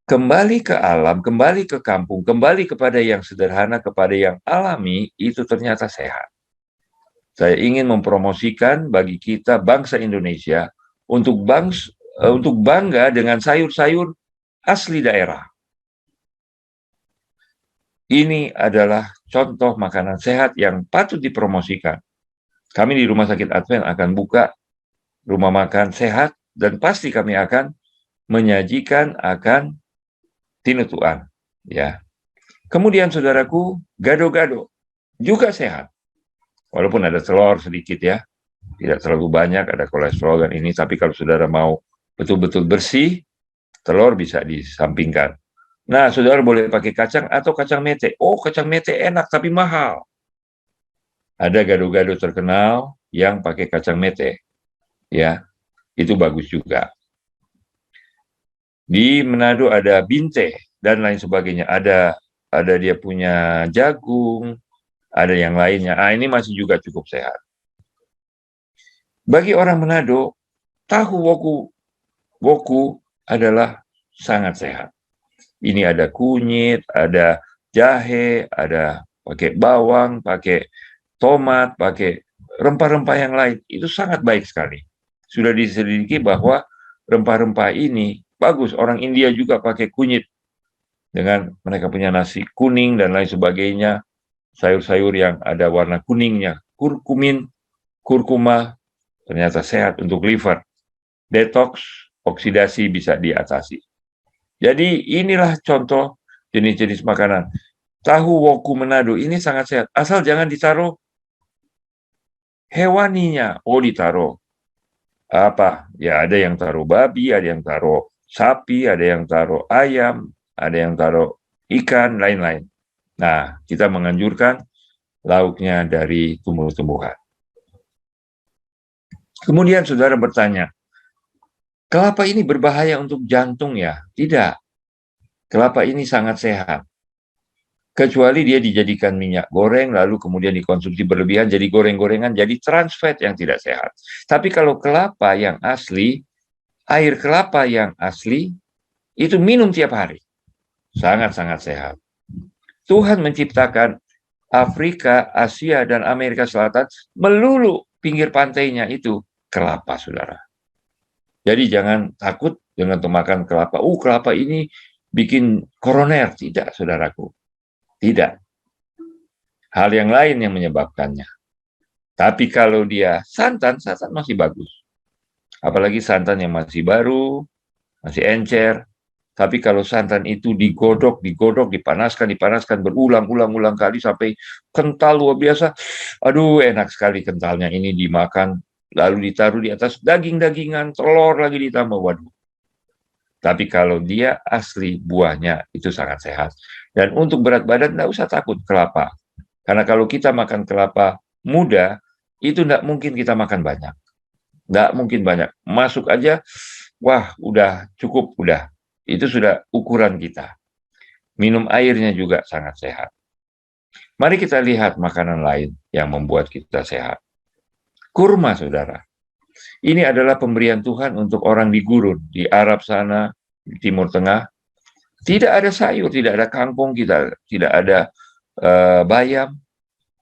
A: kembali ke alam, kembali ke kampung, kembali kepada yang sederhana, kepada yang alami, itu ternyata sehat. Saya ingin mempromosikan bagi kita bangsa Indonesia untuk bangga dengan sayur-sayur asli daerah. Ini adalah contoh makanan sehat yang patut dipromosikan. Kami di Rumah Sakit Advent akan buka rumah makan sehat, dan pasti kami akan menyajikan akan tinutuan, ya. Kemudian saudaraku, gado-gado juga sehat. Walaupun ada telur sedikit, ya. Tidak terlalu banyak, ada kolesterol dan ini, tapi kalau saudara mau betul-betul bersih, telur bisa disampingkan. Nah, saudara boleh pakai kacang atau kacang mete. Oh, kacang mete enak tapi mahal. Ada gado-gado terkenal yang pakai kacang mete. Ya, itu bagus juga. Di Manado ada binte dan lain sebagainya. Ada dia punya jagung, ada yang lainnya. Ini masih juga cukup sehat. Bagi orang Manado, tahu woku adalah sangat sehat. Ini ada kunyit, ada jahe, ada pakai bawang, pakai tomat, pakai rempah-rempah yang lain. Itu sangat baik sekali. Sudah diselidiki bahwa rempah-rempah ini bagus. Orang India juga pakai kunyit dengan mereka punya nasi kuning dan lain sebagainya, sayur-sayur yang ada warna kuningnya, kurkuma, ternyata sehat untuk liver, detox, oksidasi bisa diatasi. Jadi inilah contoh jenis-jenis makanan. Tahu woku Manado ini sangat sehat, asal jangan ditaruh hewaninya. Oh, ditaruh apa? Ya ada yang taruh babi, ada yang taruh sapi, ada yang taruh ayam, ada yang taruh ikan, lain-lain. Nah, kita menganjurkan lauknya dari tumbuh-tumbuhan. Kemudian saudara bertanya, kelapa ini berbahaya untuk jantung ya? Tidak. Kelapa ini sangat sehat. Kecuali dia dijadikan minyak goreng, lalu kemudian dikonsumsi berlebihan, jadi goreng-gorengan, jadi trans fat yang tidak sehat. Tapi kalau kelapa yang asli, air kelapa yang asli, itu minum tiap hari. Sangat-sangat sehat. Tuhan menciptakan Afrika, Asia, dan Amerika Selatan melulu pinggir pantainya itu kelapa, saudara. Jadi jangan takut dengan makan kelapa. Kelapa ini bikin koroner. Tidak, saudaraku. Tidak. Hal yang lain yang menyebabkannya. Tapi kalau dia santan masih bagus. Apalagi santan yang masih baru, masih encer. Tapi kalau santan itu digodok, dipanaskan berulang-ulang kali sampai kental luar biasa. Aduh, enak sekali kentalnya ini dimakan. Lalu ditaruh di atas daging-dagingan, telur lagi ditambah. Waduh. Tapi kalau dia asli buahnya itu sangat sehat. Dan untuk berat badan tidak usah takut kelapa. Karena kalau kita makan kelapa muda, itu tidak mungkin kita makan banyak. Tidak mungkin banyak. Masuk aja, wah udah cukup, udah. Itu sudah ukuran kita. Minum airnya juga sangat sehat. Mari kita lihat makanan lain yang membuat kita sehat. Kurma, saudara. Ini adalah pemberian Tuhan untuk orang di gurun, di Arab sana, di Timur Tengah. Tidak ada sayur, tidak ada kangkung, tidak ada bayam.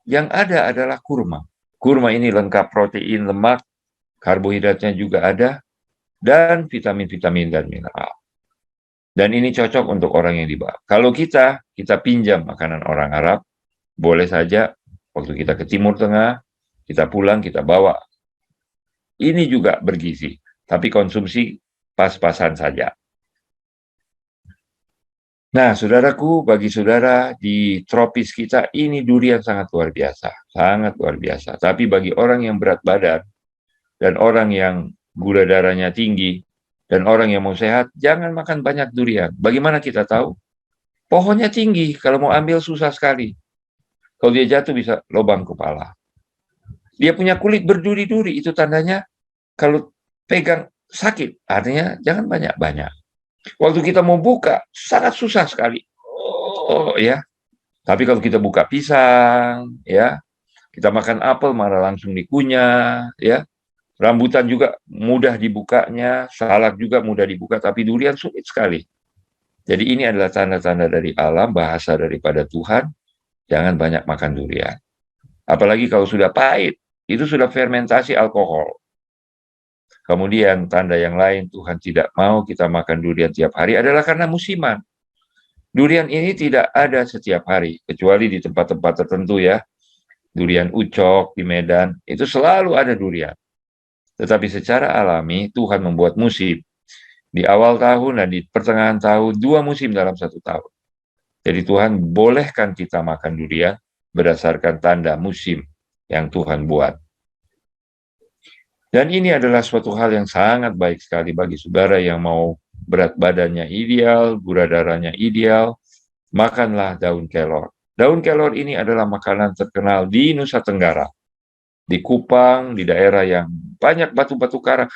A: Yang ada adalah kurma. Kurma ini lengkap protein, lemak, karbohidratnya juga ada, dan vitamin-vitamin dan mineral. Dan ini cocok untuk orang yang di bawah. Kalau kita pinjam makanan orang Arab, boleh saja waktu kita ke Timur Tengah, kita pulang, kita bawa. Ini juga bergizi, tapi konsumsi pas-pasan saja. Nah, saudaraku, bagi saudara di tropis kita, ini durian sangat luar biasa. Sangat luar biasa. Tapi bagi orang yang berat badan, dan orang yang gula darahnya tinggi, dan orang yang mau sehat, jangan makan banyak durian. Bagaimana kita tahu? Pohonnya tinggi, kalau mau ambil susah sekali. Kalau dia jatuh bisa lubang kepala. Dia punya kulit berduri-duri, itu tandanya kalau pegang sakit, artinya jangan banyak-banyak. Waktu kita mau buka, sangat susah sekali. Oh ya, tapi kalau kita buka pisang, ya, kita makan apel malah langsung dikunyah, ya. Rambutan juga mudah dibukanya, salak juga mudah dibuka, tapi durian sulit sekali. Jadi ini adalah tanda-tanda dari alam, bahasa daripada Tuhan, jangan banyak makan durian. Apalagi kalau sudah pahit, itu sudah fermentasi alkohol. Kemudian tanda yang lain Tuhan tidak mau kita makan durian tiap hari adalah karena musiman. Durian ini tidak ada setiap hari, kecuali di tempat-tempat tertentu ya. Durian ucok di Medan, itu selalu ada durian. Tetapi secara alami Tuhan membuat musim. Di awal tahun dan di pertengahan tahun, 2 musim dalam 1 tahun. Jadi Tuhan bolehkan kita makan durian berdasarkan tanda musim yang Tuhan buat. Dan ini adalah suatu hal yang sangat baik sekali bagi saudara yang mau berat badannya ideal, gula darahnya ideal, makanlah daun kelor. Daun kelor ini adalah makanan terkenal di Nusa Tenggara. Di Kupang, di daerah yang banyak batu-batu karang.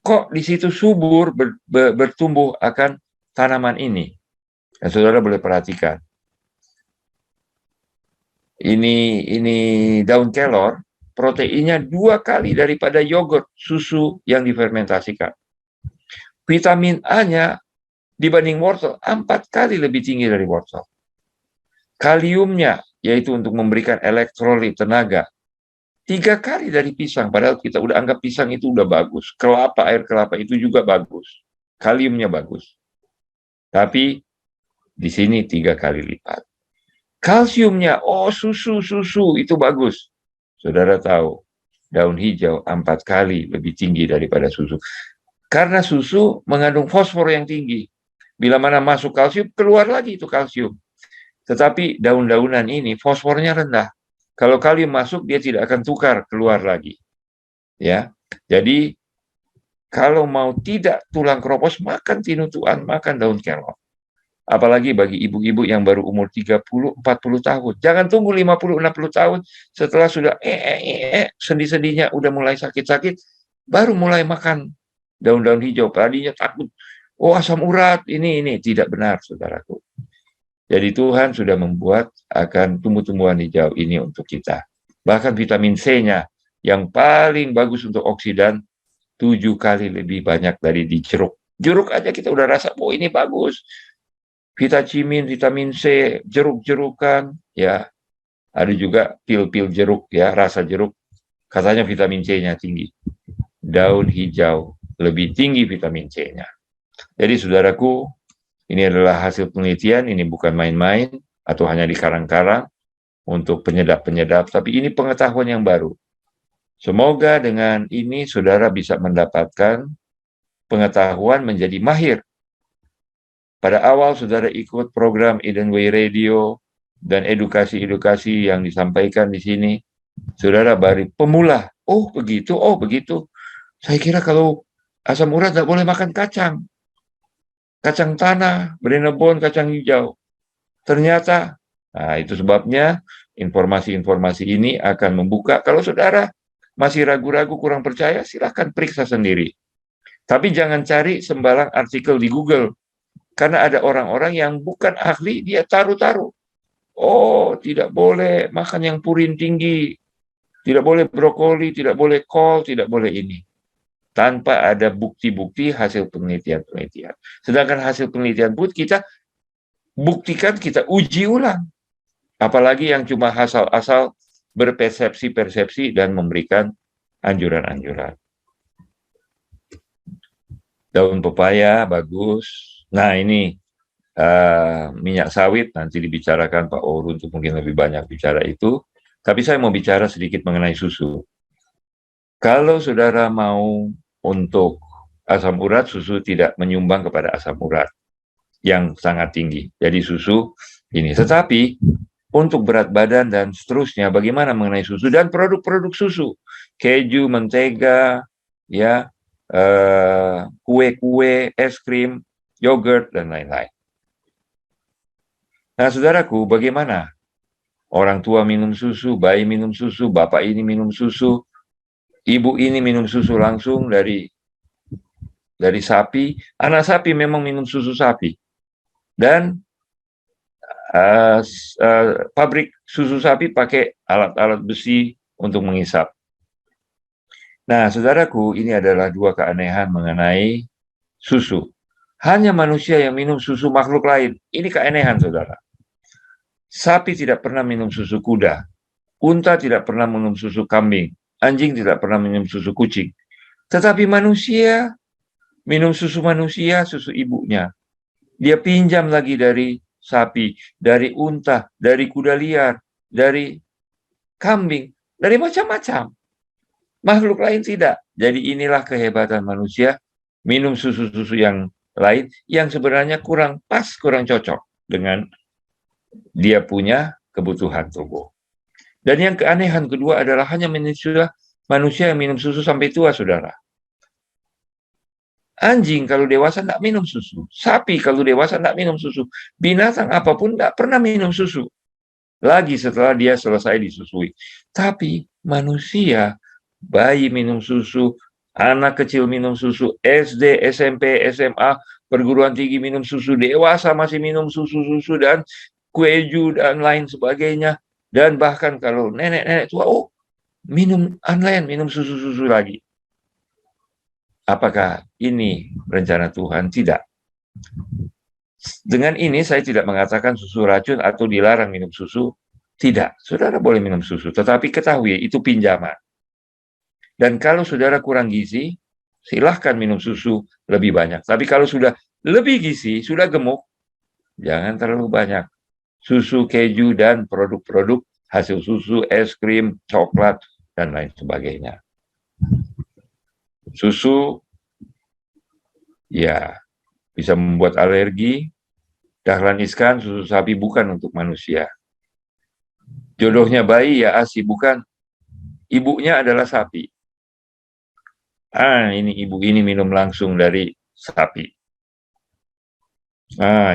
A: Kok di situ subur bertumbuh akan tanaman ini? Dan saudara boleh perhatikan. Ini daun kelor, proteinnya 2 kali daripada yogurt, susu yang difermentasikan. Vitamin A-nya dibanding wortel 4 kali lebih tinggi dari wortel. Kaliumnya, yaitu untuk memberikan elektrolit tenaga, 3 kali dari pisang, padahal kita udah anggap pisang itu udah bagus. Kelapa, air kelapa itu juga bagus. Kaliumnya bagus. Tapi Di sini 3 kali lipat. Kalsiumnya, susu itu bagus. Saudara tahu, daun hijau 4 kali lebih tinggi daripada susu. Karena susu mengandung fosfor yang tinggi. Bila mana masuk kalsium, keluar lagi itu kalsium. Tetapi daun-daunan ini fosfornya rendah. Kalau kalium masuk, dia tidak akan tukar, keluar lagi. Ya, jadi kalau mau tidak tulang keropos, makan tinutuan, makan daun kelor. Apalagi bagi ibu-ibu yang baru umur 30-40 tahun. Jangan tunggu 50-60 tahun setelah sudah sendi-sendinya udah mulai sakit-sakit, baru mulai makan daun-daun hijau. Tadinya takut, asam urat, ini. Tidak benar, saudaraku. Jadi Tuhan sudah membuat akan tumbuh-tumbuhan hijau ini untuk kita. Bahkan vitamin C-nya yang paling bagus untuk oksidan, 7 kali lebih banyak dari di jeruk. Jeruk aja kita udah rasa, ini bagus. Vitamin C, jeruk-jerukan, ya. Ada juga pil-pil jeruk, ya, rasa jeruk. Katanya vitamin C-nya tinggi. Daun hijau lebih tinggi vitamin C-nya. Jadi saudaraku, ini adalah hasil penelitian, ini bukan main-main, atau hanya di karang-karang untuk penyedap-penyedap, tapi ini pengetahuan yang baru. Semoga dengan ini saudara bisa mendapatkan pengetahuan menjadi mahir. Pada awal saudara ikut program Eden Way Radio dan edukasi-edukasi yang disampaikan di sini, saudara baru pemula. Begitu. Saya kira kalau asam urat tidak boleh makan kacang. Kacang tanah, berenebon, kacang hijau. Ternyata, itu sebabnya informasi-informasi ini akan membuka. Kalau saudara masih ragu-ragu, kurang percaya, silahkan periksa sendiri. Tapi jangan cari sembarang artikel di Google. Karena ada orang-orang yang bukan ahli, dia taruh-taruh. Tidak boleh makan yang purin tinggi. Tidak boleh brokoli, tidak boleh kol, tidak boleh ini. Tanpa ada bukti-bukti hasil penelitian-penelitian. Sedangkan hasil penelitian pun kita buktikan, kita uji ulang. Apalagi yang cuma asal-asal berpersepsi-persepsi dan memberikan anjuran-anjuran. Daun pepaya bagus. Nah ini minyak sawit nanti dibicarakan Pak Oru untuk mungkin lebih banyak bicara itu. Tapi saya mau bicara sedikit mengenai susu. Kalau saudara mau untuk asam urat, susu tidak menyumbang kepada asam urat yang sangat tinggi. Jadi susu ini. Tetapi untuk berat badan dan seterusnya, bagaimana mengenai susu dan produk-produk susu, keju, mentega, ya, kue-kue, es krim, yogurt dan lain-lain. Nah, saudaraku, bagaimana? Orang tua minum susu, bayi minum susu, bapak ini minum susu, ibu ini minum susu langsung dari sapi. Anak sapi memang minum susu sapi. Dan pabrik susu sapi pakai alat-alat besi untuk mengisap. Nah, saudaraku, ini adalah 2 keanehan mengenai susu. Hanya manusia yang minum susu makhluk lain. Ini keanehan, saudara. Sapi tidak pernah minum susu kuda. Unta tidak pernah minum susu kambing. Anjing tidak pernah minum susu kucing. Tetapi manusia minum susu manusia, susu ibunya. Dia pinjam lagi dari sapi, dari unta, dari kuda liar, dari kambing, dari macam-macam. Makhluk lain tidak. Jadi inilah kehebatan manusia, minum susu-susu yang lain yang sebenarnya kurang pas, kurang cocok dengan dia punya kebutuhan tubuh. Dan yang keanehan kedua adalah hanya manusia yang minum susu sampai tua, saudara. Anjing kalau dewasa tidak minum susu. Sapi kalau dewasa tidak minum susu. Binatang apapun tidak pernah minum susu. Lagi setelah dia selesai disusui. Tapi manusia, bayi minum susu, anak kecil minum susu, SD, SMP, SMA, perguruan tinggi minum susu, dewasa masih minum susu-susu dan keju dan lain sebagainya. Dan bahkan kalau nenek-nenek tua, minum online, minum susu-susu lagi. Apakah ini rencana Tuhan? Tidak. Dengan ini saya tidak mengatakan susu racun atau dilarang minum susu. Tidak. Saudara boleh minum susu. Tetapi ketahui itu pinjaman. Dan kalau saudara kurang gizi, silahkan minum susu lebih banyak. Tapi kalau sudah lebih gizi, sudah gemuk, jangan terlalu banyak. Susu, keju, dan produk-produk hasil susu, es krim, coklat, dan lain sebagainya. Susu, ya, bisa membuat alergi. Dahlan Iskan, susu sapi bukan untuk manusia. Jodohnya bayi ya ASI, bukan. Ibunya adalah sapi. Ini ibu ini minum langsung dari sapi.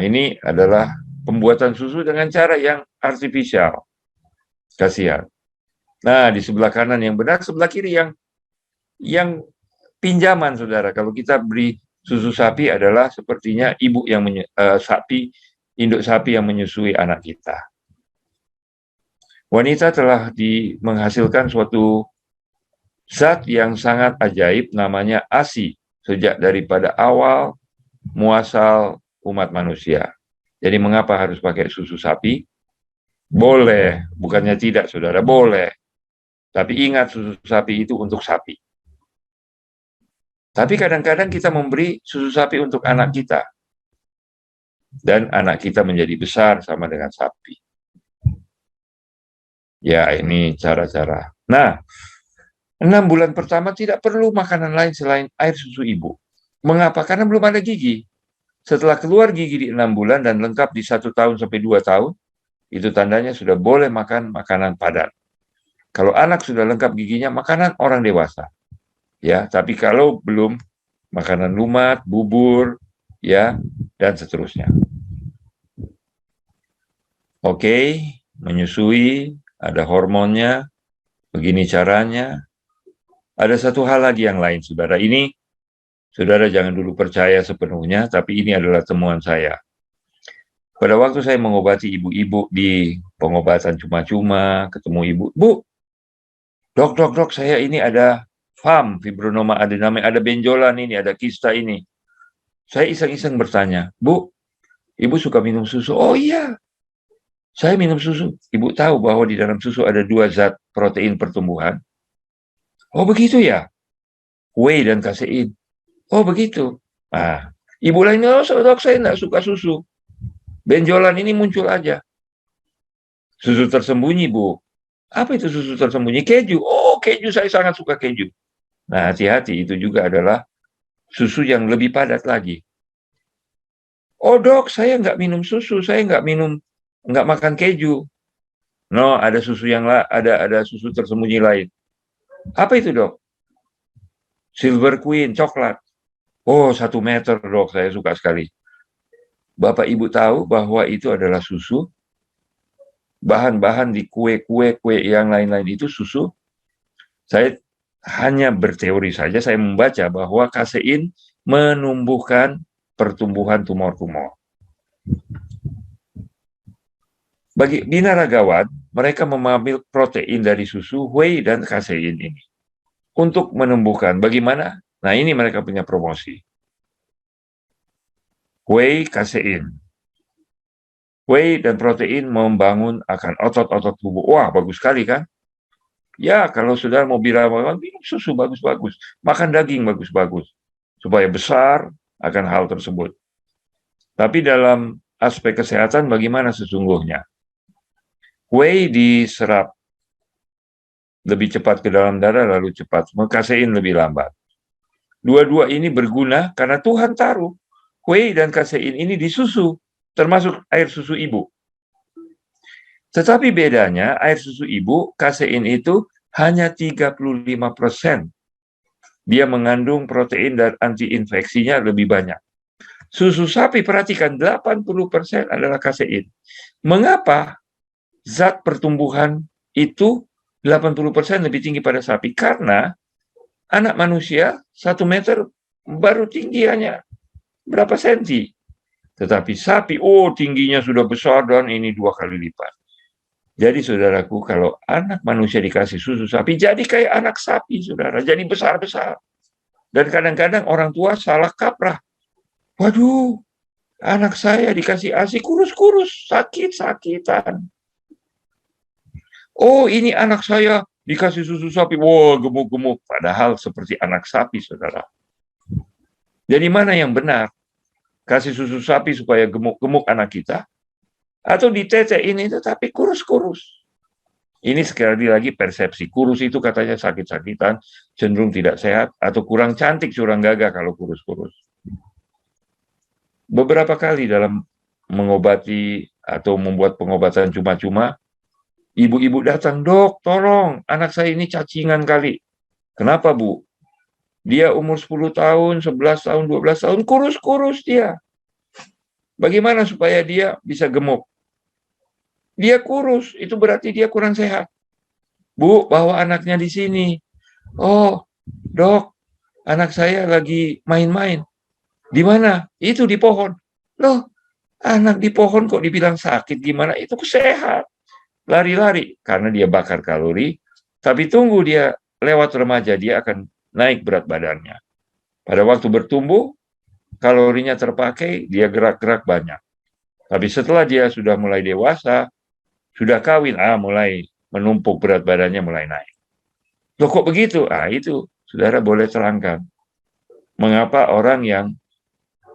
A: Ini adalah pembuatan susu dengan cara yang artifisial. Kasihan. Nah, di sebelah kanan yang benar, sebelah kiri yang pinjaman, saudara. Kalau kita beri susu sapi adalah sepertinya ibu yang induk sapi yang menyusui anak kita. Wanita telah menghasilkan suatu zat yang sangat ajaib, namanya ASI, sejak daripada awal muasal umat manusia. Jadi mengapa harus pakai susu sapi? Boleh, bukannya tidak, saudara, boleh. Tapi ingat, susu sapi itu untuk sapi. Tapi kadang-kadang kita memberi susu sapi untuk anak kita. Dan anak kita menjadi besar sama dengan sapi. Ya, ini cara-cara. Nah, 6 bulan pertama tidak perlu makanan lain selain air susu ibu. Mengapa? Karena belum ada gigi. Setelah keluar gigi di 6 bulan dan lengkap di 1 tahun sampai 2 tahun, itu tandanya sudah boleh makan makanan padat. Kalau anak sudah lengkap giginya, makanan orang dewasa. Ya, tapi kalau belum, makanan lumat, bubur, ya, dan seterusnya. Oke, menyusui, ada hormonnya, begini caranya. Ada satu hal lagi yang lain, saudara. Ini, saudara jangan dulu percaya sepenuhnya, tapi ini adalah temuan saya. Pada waktu saya mengobati ibu-ibu di pengobatan cuma-cuma, ketemu ibu, Bu, dok, saya ini ada FAM, fibronoma adenoma, ada benjolan ini, ada kista ini. Saya iseng-iseng bertanya, Bu, ibu suka minum susu? Oh iya, saya minum susu. Ibu tahu bahwa di dalam susu ada 2 zat protein pertumbuhan? Oh begitu ya? Whey dan kasein. Oh begitu. Nah, ibu lain, oh dok, saya tidak suka susu. Benjolan ini muncul aja. Susu tersembunyi, Bu. Apa itu susu tersembunyi? Keju. Oh, keju, saya sangat suka keju. Nah, hati-hati, itu juga adalah susu yang lebih padat lagi. Oh dok, saya nggak minum susu, saya nggak makan keju. No, ada susu ada susu tersembunyi lain. Apa itu dok? Silver Queen, coklat. Oh, 1 meter dok, saya suka sekali. Bapak Ibu tahu bahwa itu adalah susu. Bahan-bahan di kue yang lain-lain itu susu. Saya hanya berteori saja, saya membaca bahwa kasein menumbuhkan pertumbuhan tumor-tumor. Bagi binaragawan, mereka mengambil protein dari susu, whey, dan kasein ini untuk menumbuhkan. Bagaimana? Nah, ini mereka punya promosi. Whey, kasein. Whey dan protein membangun akan otot-otot tubuh. Wah, bagus sekali kan? Ya, kalau saudara mau binaragawan, minum susu bagus-bagus. Makan daging bagus-bagus. Supaya besar akan hal tersebut. Tapi dalam aspek kesehatan, bagaimana sesungguhnya? Whey diserap lebih cepat ke dalam darah, lalu cepat. Kasein lebih lambat. Dua-dua ini berguna karena Tuhan taruh whey dan kasein ini di susu, termasuk air susu ibu. Tetapi bedanya, air susu ibu, kasein itu hanya 35%. Dia mengandung protein dan anti-infeksinya lebih banyak. Susu sapi, perhatikan, 80% adalah kasein. Mengapa zat pertumbuhan itu 80% lebih tinggi pada sapi? Karena anak manusia 1 meter baru tinggi hanya berapa senti. Tetapi sapi, tingginya sudah besar dan ini 2 kali lipat. Jadi saudaraku, kalau anak manusia dikasih susu sapi, jadi kayak anak sapi, saudara. Jadi besar-besar. Dan kadang-kadang orang tua salah kaprah. Waduh, anak saya dikasih ASI kurus-kurus, sakit-sakitan. Oh, ini anak saya dikasih susu sapi, wah gemuk-gemuk. Padahal seperti anak sapi, saudara. Jadi mana yang benar? kasih susu sapi supaya gemuk-gemuk anak kita, atau di tete ini tetapi kurus-kurus. Ini sekali lagi persepsi. Kurus itu katanya sakit-sakitan, cenderung tidak sehat, atau kurang cantik, kurang gagah kalau kurus-kurus. Beberapa kali dalam mengobati atau membuat pengobatan cuma-cuma, ibu-ibu datang, "Dok, tolong, anak saya ini cacingan kali." "Kenapa, Bu?" "Dia umur 10 tahun, 11 tahun, 12 tahun, kurus-kurus dia. Bagaimana supaya dia bisa gemuk?" "Dia kurus, itu berarti dia kurang sehat." "Bu, bawa anaknya di sini." "Oh, Dok, anak saya lagi main-main." "Di mana?" "Itu di pohon." "Loh, anak di pohon kok dibilang sakit gimana? Itu sehat. Lari-lari karena dia bakar kalori, tapi tunggu dia lewat remaja, dia akan naik berat badannya. Pada waktu bertumbuh, kalorinya terpakai, dia gerak-gerak banyak. Tapi setelah dia sudah mulai dewasa, sudah kawin, mulai menumpuk berat badannya mulai naik. Loh kok begitu? Itu saudara boleh terangkan. Mengapa orang yang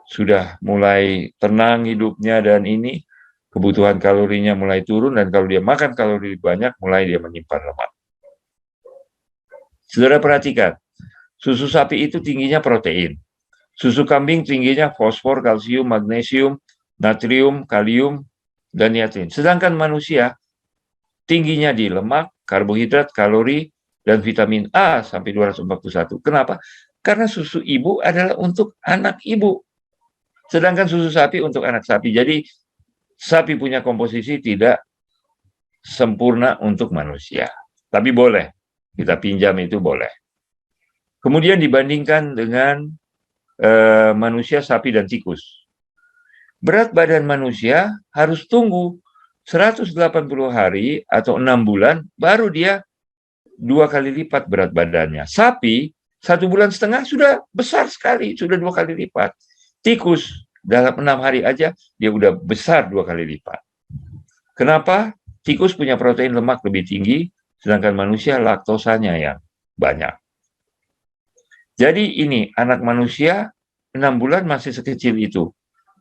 A: sudah mulai tenang hidupnya dan ini, kebutuhan kalorinya mulai turun, dan kalau dia makan kalori banyak, mulai dia menyimpan lemak. Saudara perhatikan, susu sapi itu tingginya protein. Susu kambing tingginya fosfor, kalsium, magnesium, natrium, kalium, dan niacin. Sedangkan manusia tingginya di lemak, karbohidrat, kalori, dan vitamin A sampai 241. Kenapa? Karena susu ibu adalah untuk anak ibu. Sedangkan susu sapi untuk anak sapi. Jadi sapi punya komposisi tidak sempurna untuk manusia. Tapi boleh, kita pinjam itu boleh. Kemudian dibandingkan dengan manusia, sapi, dan tikus. Berat badan manusia harus tunggu 180 hari atau 6 bulan, baru dia 2 kali lipat berat badannya. Sapi, 1,5 bulan sudah besar sekali, sudah 2 kali lipat. Tikus, dalam 6 hari aja, dia udah besar 2 kali lipat. Kenapa? Tikus punya protein lemak lebih tinggi, sedangkan manusia laktosanya yang banyak. Jadi ini, anak manusia 6 bulan masih sekecil itu.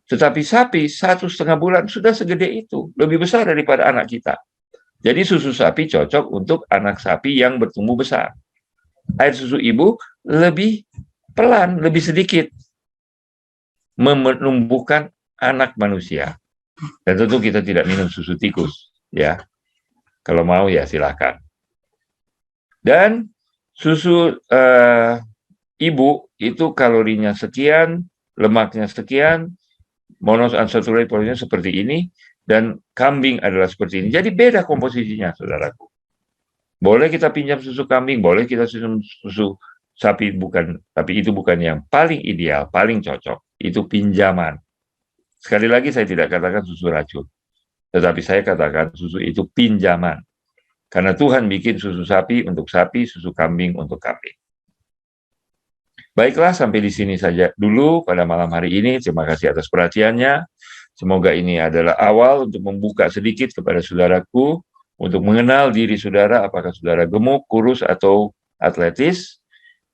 A: Tetapi sapi 1,5 bulan sudah segede itu, lebih besar daripada anak kita. Jadi susu sapi cocok untuk anak sapi yang bertumbuh besar. Air susu ibu lebih pelan, lebih sedikit menumbuhkan anak manusia. Dan tentu kita tidak minum susu tikus, ya. Kalau mau ya silakan. Dan susu ibu itu kalorinya sekian, lemaknya sekian, monounsaturated polynya seperti ini, dan kambing adalah seperti ini. Jadi beda komposisinya, saudaraku. Boleh kita pinjam susu kambing, boleh kita susu sapi, bukan, tapi itu bukan yang paling ideal, paling cocok. Itu pinjaman. Sekali lagi saya tidak katakan susu racun, tetapi saya katakan susu itu pinjaman. Karena Tuhan bikin susu sapi untuk sapi, susu kambing untuk kambing. Baiklah, sampai di sini saja dulu pada malam hari ini. Terima kasih atas perhatiannya. Semoga ini adalah awal untuk membuka sedikit kepada saudaraku, untuk mengenal diri saudara, apakah saudara gemuk, kurus, atau atletis,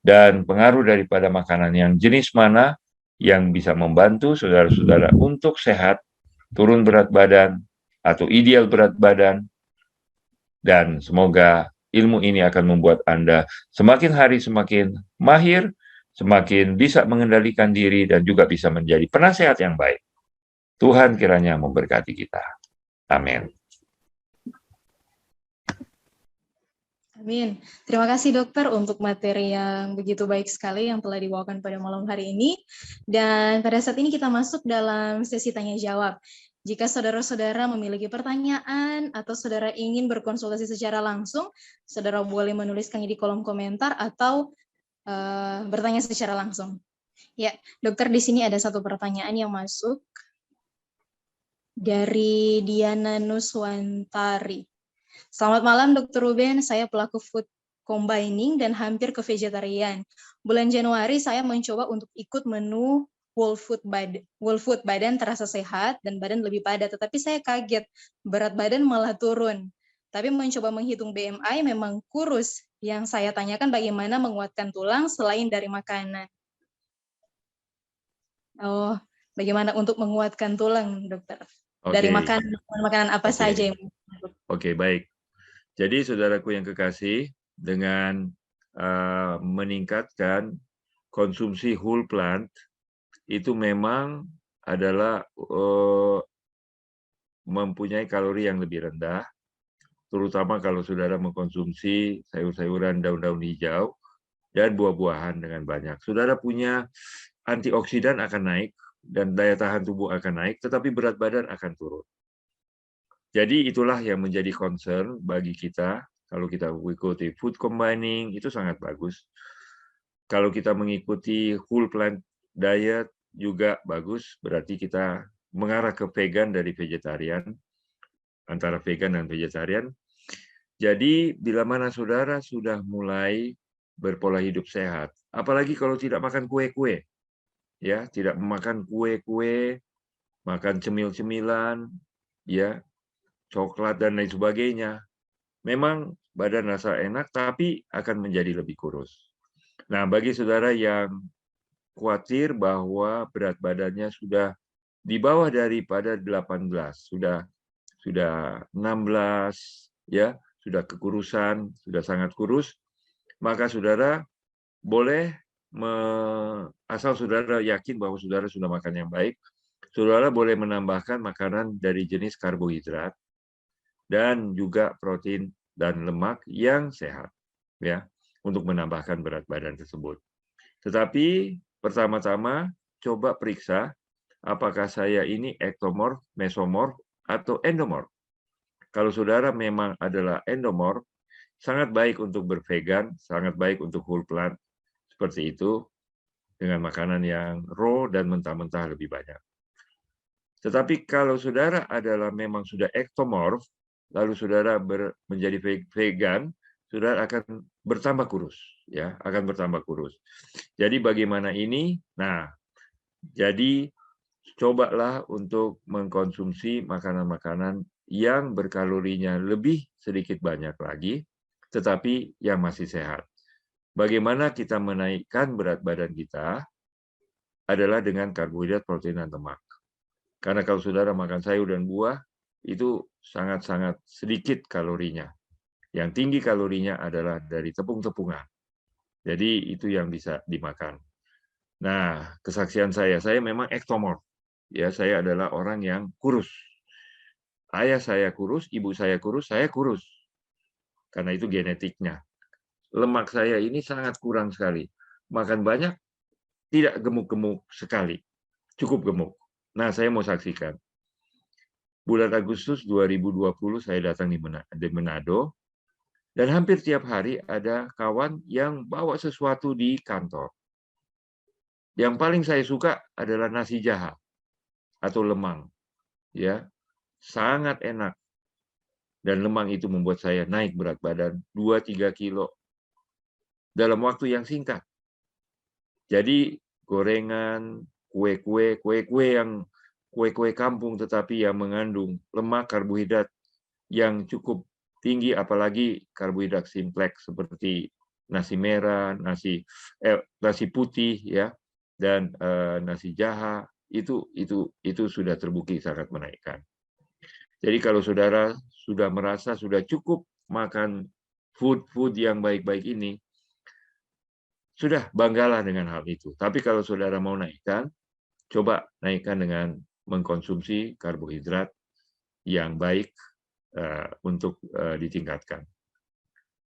A: dan pengaruh daripada makanan yang jenis mana yang bisa membantu saudara-saudara untuk sehat, turun berat badan, atau ideal berat badan. Dan semoga ilmu ini akan membuat Anda semakin hari semakin mahir, semakin bisa mengendalikan diri, dan juga bisa menjadi penasehat yang baik. Tuhan kiranya memberkati kita. Amin.
B: Amin. Terima kasih dokter untuk materi yang begitu baik sekali yang telah dibawakan pada malam hari ini. Dan pada saat ini kita masuk dalam sesi tanya jawab. Jika saudara-saudara memiliki pertanyaan atau saudara ingin berkonsultasi secara langsung, saudara boleh menuliskannya di kolom komentar atau bertanya secara langsung. Ya, dokter, di sini ada satu pertanyaan yang masuk dari Diana Nuswantari. Selamat malam Dr. Ruben, saya pelaku food combining dan hampir ke vegetarian. Bulan Januari saya mencoba untuk ikut menu whole food, badan terasa sehat dan badan lebih padat, tetapi saya kaget, berat badan malah turun. Tapi mencoba menghitung BMI memang kurus. Yang saya tanyakan bagaimana menguatkan tulang selain dari makanan. Oh, bagaimana untuk menguatkan tulang, dokter? Dari
A: Oke,
B: makanan apa saja
A: oke,
B: yang
A: oke, baik. Jadi saudaraku yang kekasih, dengan meningkatkan konsumsi whole plant itu memang adalah mempunyai kalori yang lebih rendah, terutama kalau saudara mengkonsumsi sayur-sayuran daun-daun hijau dan buah-buahan dengan banyak. Saudara punya antioksidan akan naik dan daya tahan tubuh akan naik, tetapi berat badan akan turun. Jadi itulah yang menjadi concern bagi kita. Kalau kita mengikuti food combining, itu sangat bagus. Kalau kita mengikuti whole plant diet juga bagus, berarti kita mengarah ke vegan dari vegetarian, antara vegan dan vegetarian. Jadi bila mana saudara sudah mulai berpola hidup sehat, apalagi kalau tidak makan kue-kue, ya, tidak memakan kue-kue, makan cemil-cemilan, ya, coklat dan lain sebagainya. Memang badan rasa enak, tapi akan menjadi lebih kurus. Nah, bagi saudara yang khawatir bahwa berat badannya sudah di bawah daripada 18, sudah 16, ya, sudah kekurusan, sudah sangat kurus, maka saudara boleh, asal saudara yakin bahwa saudara sudah makan yang baik, saudara boleh menambahkan makanan dari jenis karbohidrat dan juga protein dan lemak yang sehat, ya, untuk menambahkan berat badan tersebut. Tetapi pertama-tama coba periksa apakah saya ini ektomorf, mesomorf, atau endomorf. Kalau saudara memang adalah endomorf, sangat baik untuk bervegan, sangat baik untuk whole plant, seperti itu, dengan makanan yang raw dan mentah-mentah lebih banyak. Tetapi kalau saudara adalah memang sudah ektomorf, lalu saudara menjadi vegan, saudara akan bertambah kurus, ya, akan bertambah kurus. Jadi bagaimana ini? Nah, jadi cobalah untuk mengkonsumsi makanan-makanan yang berkalorinya lebih sedikit banyak lagi, tetapi yang masih sehat. Bagaimana kita menaikkan berat badan kita adalah dengan karbohidrat, protein, dan lemak. Karena kalau saudara makan sayur dan buah, itu sangat-sangat sedikit kalorinya. Yang tinggi kalorinya adalah dari tepung-tepungan. Jadi itu yang bisa dimakan. Nah, kesaksian saya memang ektomorf. Ya, saya adalah orang yang kurus. Ayah saya kurus, ibu saya kurus, saya kurus. Karena itu genetiknya. Lemak saya ini sangat kurang sekali. Makan banyak, tidak gemuk-gemuk sekali. Cukup gemuk. Nah, saya mau saksikan. Bulan Agustus 2020 saya datang di Manado, dan hampir tiap hari ada kawan yang bawa sesuatu di kantor. Yang paling saya suka adalah nasi jaha atau lemang. Ya, sangat enak. Dan lemang itu membuat saya naik berat badan 2-3 kilo dalam waktu yang singkat. Jadi gorengan, kue-kue kampung tetapi yang mengandung lemak, karbohidrat yang cukup tinggi, apalagi karbohidrat simpleks seperti nasi merah, nasi putih, ya, dan nasi jaha, itu sudah terbukti sangat menaikkan. Jadi kalau saudara sudah merasa sudah cukup makan food yang baik-baik ini, sudah banggalah dengan hal itu. Tapi kalau saudara mau naikkan, coba naikkan dengan mengkonsumsi karbohidrat yang baik untuk ditingkatkan.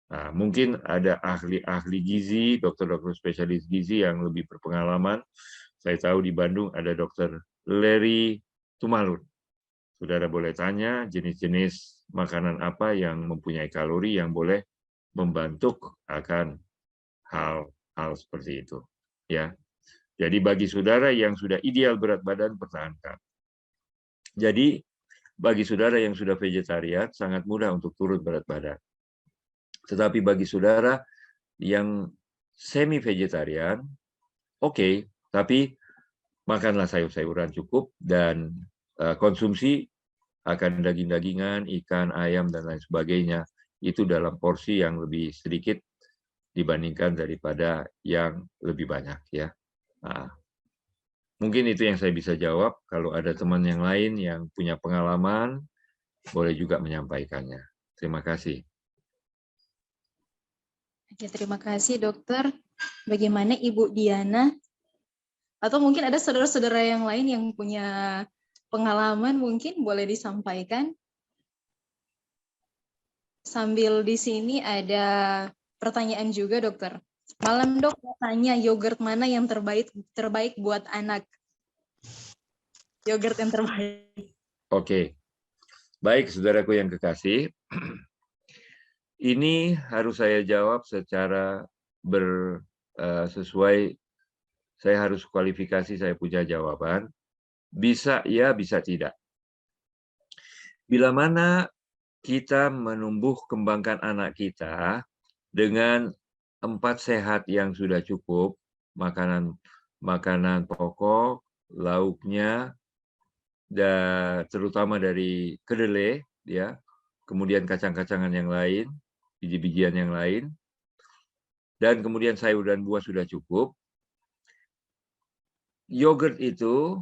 A: Nah, mungkin ada ahli-ahli gizi, dokter-dokter spesialis gizi yang lebih berpengalaman. Saya tahu di Bandung ada Dr. Larry Tumalun. Saudara boleh tanya jenis-jenis makanan apa yang mempunyai kalori yang boleh membantu akan hal seperti itu. Ya. Jadi bagi saudara yang sudah ideal berat badan, pertahankan. Jadi bagi saudara yang sudah vegetarian, sangat mudah untuk turun berat badan. Tetapi bagi saudara yang semi-vegetarian, oke, tapi makanlah sayur-sayuran cukup dan konsumsi akan daging-dagingan, ikan, ayam, dan lain sebagainya. Itu dalam porsi yang lebih sedikit dibandingkan daripada yang lebih banyak, ya. Nah, Mungkin itu yang saya bisa jawab. Kalau ada teman yang lain yang punya pengalaman, boleh juga menyampaikannya. Terima kasih.
B: Oke, terima kasih dokter. Bagaimana Ibu Diana? Atau mungkin ada saudara-saudara yang lain yang punya pengalaman mungkin boleh disampaikan. Sambil di sini ada pertanyaan juga dokter. Malam dok, mau tanya yogurt mana yang terbaik buat anak? Yogurt yang terbaik.
A: Oke, baik saudaraku yang kekasih. Ini harus saya jawab secara sesuai. Saya harus kualifikasi, saya punya jawaban. Bisa ya, bisa tidak. Bila mana kita menumbuh kembangkan anak kita dengan 4 sehat yang sudah cukup, makanan pokok, lauknya, dan terutama dari kedelai, ya, kemudian kacang-kacangan yang lain, biji-bijian yang lain, dan kemudian sayur dan buah sudah cukup. Yogurt itu,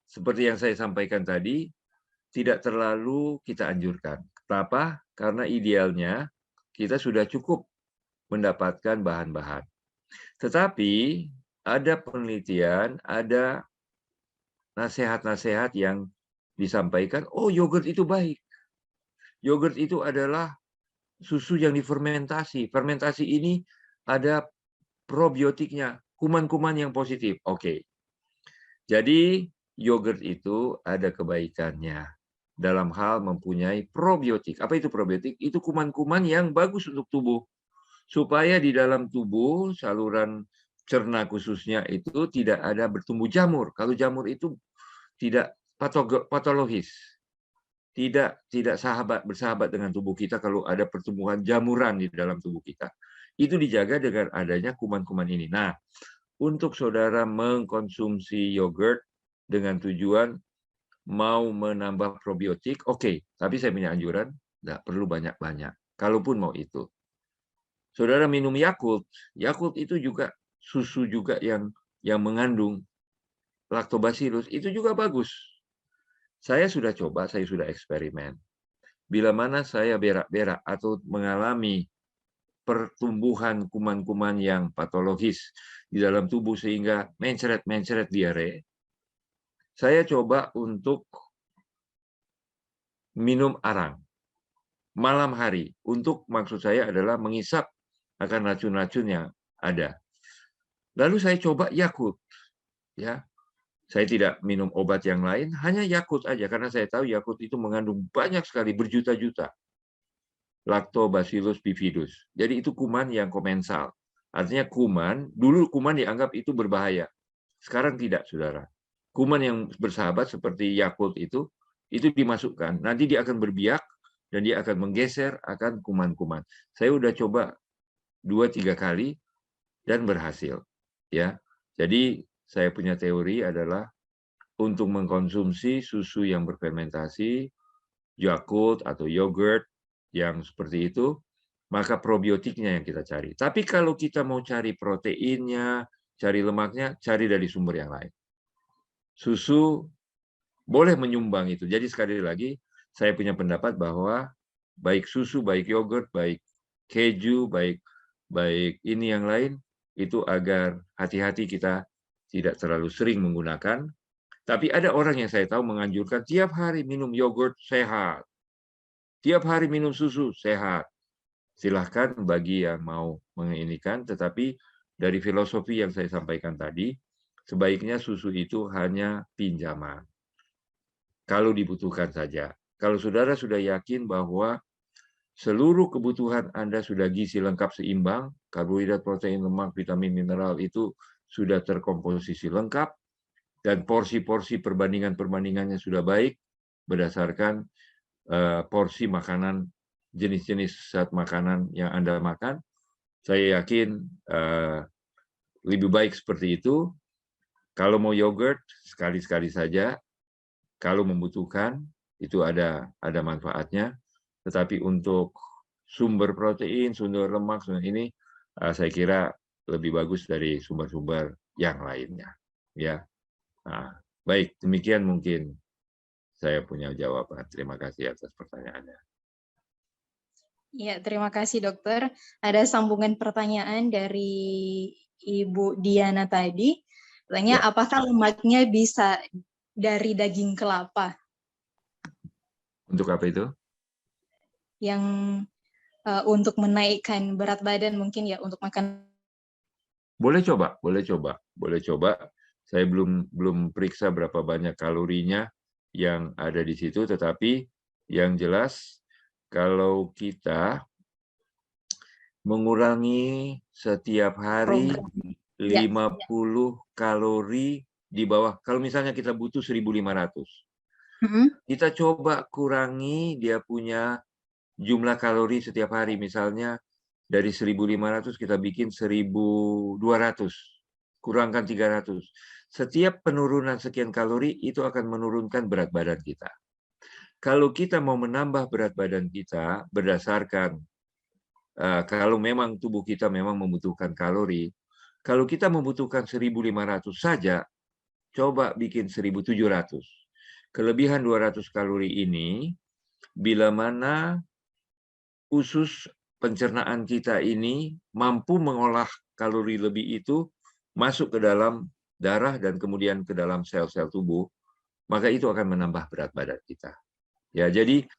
A: seperti yang saya sampaikan tadi, tidak terlalu kita anjurkan. Kenapa? Karena idealnya kita sudah cukup mendapatkan bahan-bahan. Tetapi ada penelitian, ada nasihat-nasihat yang disampaikan, oh yogurt itu baik. Yogurt itu adalah susu yang difermentasi. Fermentasi ini ada probiotiknya, kuman-kuman yang positif. Oke. Jadi yogurt itu ada kebaikannya dalam hal mempunyai probiotik. Apa itu probiotik? Itu kuman-kuman yang bagus untuk tubuh. Supaya di dalam tubuh, saluran cerna khususnya itu tidak ada bertumbuh jamur. Kalau jamur itu tidak patologis. Tidak bersahabat dengan tubuh kita kalau ada pertumbuhan jamuran di dalam tubuh kita. Itu dijaga dengan adanya kuman-kuman ini. Nah, untuk saudara mengkonsumsi yogurt dengan tujuan mau menambah probiotik, oke. Tapi saya punya anjuran, nggak perlu banyak-banyak. Kalaupun mau itu. Saudara minum Yakult, Yakult itu juga susu juga yang mengandung lactobacillus, itu juga bagus. Saya sudah coba, saya sudah eksperimen. Bila mana saya berak-berak atau mengalami pertumbuhan kuman-kuman yang patologis di dalam tubuh sehingga mencret-mencret diare, saya coba untuk minum arang malam hari. Untuk maksud saya adalah mengisap akan racun-racun yang ada. Lalu saya coba Yakult, ya. Saya tidak minum obat yang lain, hanya Yakult aja karena saya tahu Yakult itu mengandung banyak sekali berjuta-juta Lactobacillus bifidus. Jadi itu kuman yang komensal. Artinya dulu kuman dianggap itu berbahaya. Sekarang tidak, saudara. Kuman yang bersahabat seperti Yakult itu dimasukkan. Nanti dia akan berbiak dan dia akan menggeser akan kuman-kuman. Saya udah coba 2-3 kali dan berhasil. Ya, jadi saya punya teori adalah untuk mengkonsumsi susu yang berfermentasi, Yakult atau yogurt yang seperti itu, maka probiotiknya yang kita cari. Tapi kalau kita mau cari proteinnya, cari lemaknya, cari dari sumber yang lain. Susu boleh menyumbang itu. Jadi sekali lagi, saya punya pendapat bahwa baik susu, baik yogurt, baik keju, baik ini yang lain, itu agar hati-hati kita tidak terlalu sering menggunakan. Tapi ada orang yang saya tahu menganjurkan tiap hari minum yogurt sehat. Tiap hari minum susu sehat. Silahkan bagi yang mau menginikan, tetapi dari filosofi yang saya sampaikan tadi, sebaiknya susu itu hanya pinjaman. Kalau dibutuhkan saja. Kalau saudara sudah yakin bahwa seluruh kebutuhan Anda sudah gizi lengkap seimbang, karbohidrat, protein, lemak, vitamin, mineral itu sudah terkomposisi lengkap, dan porsi-porsi perbandingannya sudah baik berdasarkan porsi makanan, jenis-jenis zat makanan yang Anda makan, saya yakin lebih baik seperti itu. Kalau mau yogurt, sekali-sekali saja. Kalau membutuhkan, itu ada manfaatnya. Tetapi untuk sumber protein, sumber lemak, sumber ini, saya kira lebih bagus dari sumber-sumber yang lainnya. ya. Nah, baik, demikian mungkin saya punya jawaban. Terima kasih atas pertanyaannya.
B: Ya, terima kasih dokter. Ada sambungan pertanyaan dari Ibu Diana tadi. Tanya,
A: Ya.
B: apakah lemaknya bisa dari daging kelapa
A: Untuk apa itu?
B: yang untuk menaikkan berat badan mungkin ya untuk makan?
A: Boleh coba, boleh coba, boleh coba. Saya belum periksa berapa banyak kalorinya yang ada di situ, tetapi yang jelas kalau kita mengurangi setiap hari
B: Program. Ya.
A: 50 kalori di bawah, kalau misalnya kita butuh 1.500, kita coba kurangi dia punya jumlah kalori setiap hari, misalnya dari 1.500 kita bikin 1.200, kurangkan 300. Setiap penurunan sekian kalori itu akan menurunkan berat badan kita. Kalau kita mau menambah berat badan kita berdasarkan kalau memang tubuh kita memang membutuhkan kalori, kalau kita membutuhkan 1.500 saja, coba bikin 1.700. Kelebihan 200 kalori ini, bila mana usus pencernaan kita ini mampu mengolah kalori lebih itu masuk ke dalam darah dan kemudian ke dalam sel-sel tubuh, maka itu akan menambah berat badan kita. Ya, jadi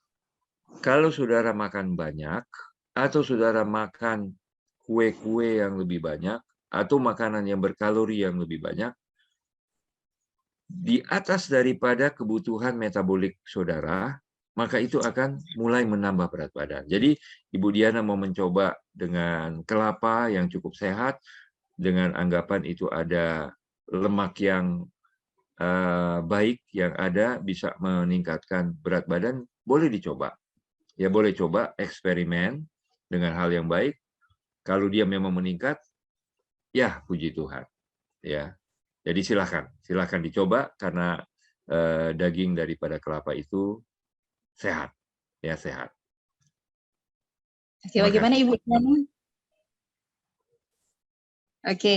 A: kalau saudara makan banyak atau saudara makan kue-kue yang lebih banyak atau makanan yang berkalori yang lebih banyak, di atas daripada kebutuhan metabolik saudara, maka itu akan mulai menambah berat badan. Jadi Ibu Diana mau mencoba dengan kelapa yang cukup sehat, dengan anggapan itu ada lemak yang baik yang ada bisa meningkatkan berat badan, boleh dicoba. Ya boleh coba eksperimen dengan hal yang baik. Kalau dia memang meningkat, ya puji Tuhan. Ya, jadi silakan dicoba karena daging daripada kelapa itu sehat, ya sehat.
B: Oke,
A: Terima
B: bagaimana
A: kasih.
B: Ibu Diana? Oke,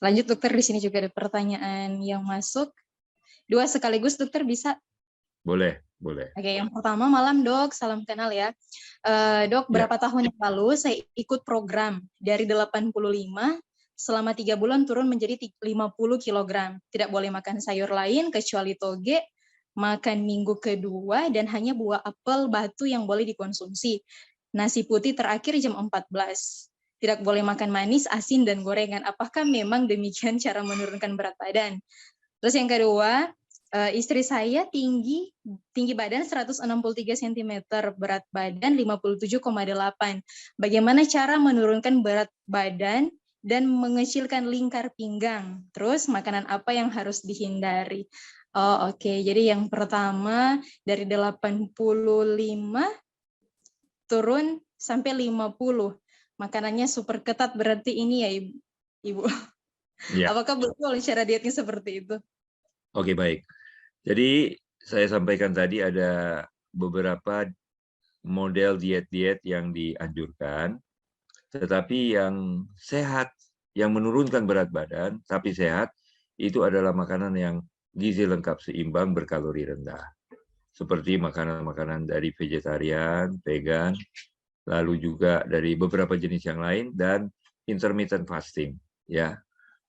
B: lanjut dokter, di sini juga ada pertanyaan yang masuk. 2 sekaligus dokter bisa?
A: Boleh, boleh.
B: Oke, yang pertama, malam dok, salam kenal ya. Dok,
A: Ya,
B: berapa tahun yang lalu saya ikut program dari 85 selama 3 bulan turun menjadi 50 kg. Tidak boleh makan sayur lain kecuali toge, makan minggu kedua dan hanya buah apel batu yang boleh dikonsumsi. Nasi putih terakhir jam 14. Tidak boleh makan manis, asin, dan gorengan. Apakah memang demikian cara menurunkan berat badan? Terus yang kedua, istri saya tinggi badan 163 cm, berat badan 57,8. Bagaimana cara menurunkan berat badan dan mengecilkan lingkar pinggang? Terus makanan apa yang harus dihindari? Oh, oke. Jadi yang pertama dari 85 turun sampai 50. Makanannya super ketat berarti ini ya, Ibu.
A: ya.
B: Apakah betul cara dietnya seperti itu?
A: Oke, baik. Jadi saya sampaikan tadi ada beberapa model diet-diet yang dianjurkan, tetapi yang sehat, yang menurunkan berat badan, tapi sehat, itu adalah makanan yang gizi lengkap seimbang berkalori rendah. Seperti makanan-makanan dari vegetarian, vegan, lalu juga dari beberapa jenis yang lain, dan intermittent fasting. Ya,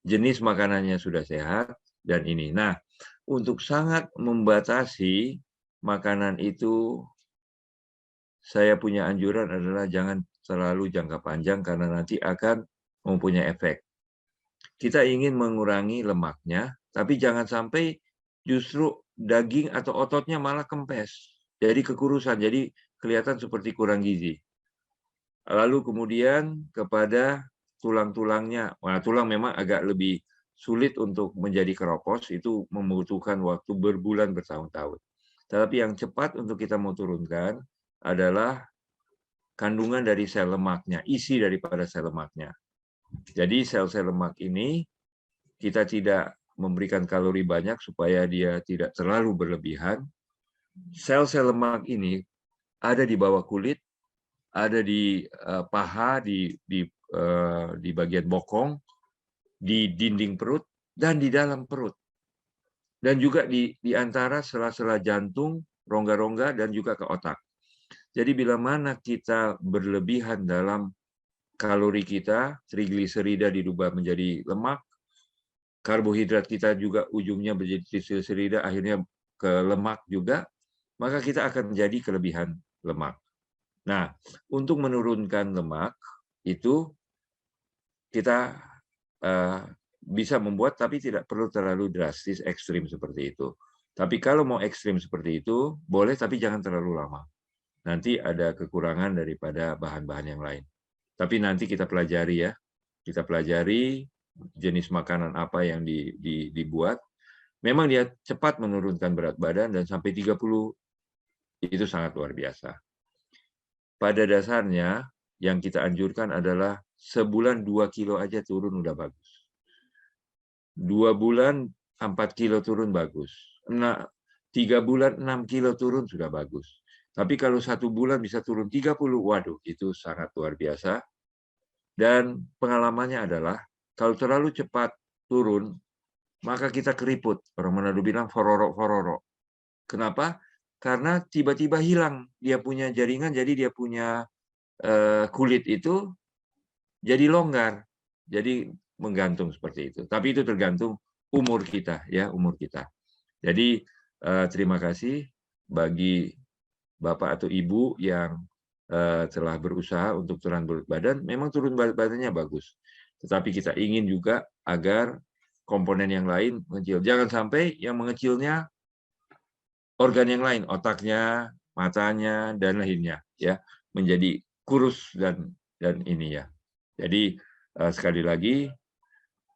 A: jenis makanannya sudah sehat, dan ini. Nah, untuk sangat membatasi makanan itu, saya punya anjuran adalah jangan terlalu jangka panjang karena nanti akan mempunyai efek. Kita ingin mengurangi lemaknya, tapi jangan sampai justru daging atau ototnya malah kempes. Jadi kekurusan, jadi kelihatan seperti kurang gizi. Lalu kemudian kepada tulang-tulangnya. Nah, tulang memang agak lebih sulit untuk menjadi keropos, itu membutuhkan waktu berbulan bertahun-tahun. Tetapi yang cepat untuk kita mau turunkan adalah kandungan dari sel lemaknya, isi daripada sel lemaknya. Jadi sel-sel lemak ini kita tidak memberikan kalori banyak supaya dia tidak terlalu berlebihan. Sel-sel lemak ini ada di bawah kulit, ada di paha, di bagian bokong, di dinding perut, dan di dalam perut. dan juga di antara sela-sela jantung, rongga-rongga, dan juga ke otak. Jadi bila mana kita berlebihan dalam kalori kita, trigliserida dirubah menjadi lemak, karbohidrat kita juga ujungnya menjadi trigliserida, akhirnya ke lemak juga, maka kita akan menjadi kelebihan lemak. Nah, untuk menurunkan lemak itu kita bisa membuat, tapi tidak perlu terlalu drastis ekstrim seperti itu. Tapi kalau mau ekstrim seperti itu, boleh, tapi jangan terlalu lama. Nanti ada kekurangan daripada bahan-bahan yang lain. Tapi nanti kita pelajari ya, kita pelajari jenis makanan apa yang dibuat. Memang dia cepat menurunkan berat badan dan sampai 30 itu sangat luar biasa. Pada dasarnya yang kita anjurkan adalah sebulan 2 kilo aja turun udah bagus. 2 bulan 4 kilo turun bagus. 3 bulan 6 kilo turun sudah bagus. Tapi kalau 1 bulan bisa turun 30, waduh itu sangat luar biasa. Dan pengalamannya adalah kalau terlalu cepat turun, maka kita keriput. Orang Manado bilang fororok-fororok. Kenapa? Karena tiba-tiba hilang dia punya jaringan, jadi dia punya kulit itu jadi longgar, jadi menggantung seperti itu. Tapi itu tergantung umur kita, ya umur kita. Jadi terima kasih bagi Bapak atau Ibu yang telah berusaha untuk turun berat badan. Memang turun berat badannya bagus, tetapi kita ingin juga agar komponen yang lain mengecil. Jangan sampai yang mengecilnya organ yang lain, otaknya, matanya, dan lainnya, ya menjadi kurus dan ini ya. Jadi sekali lagi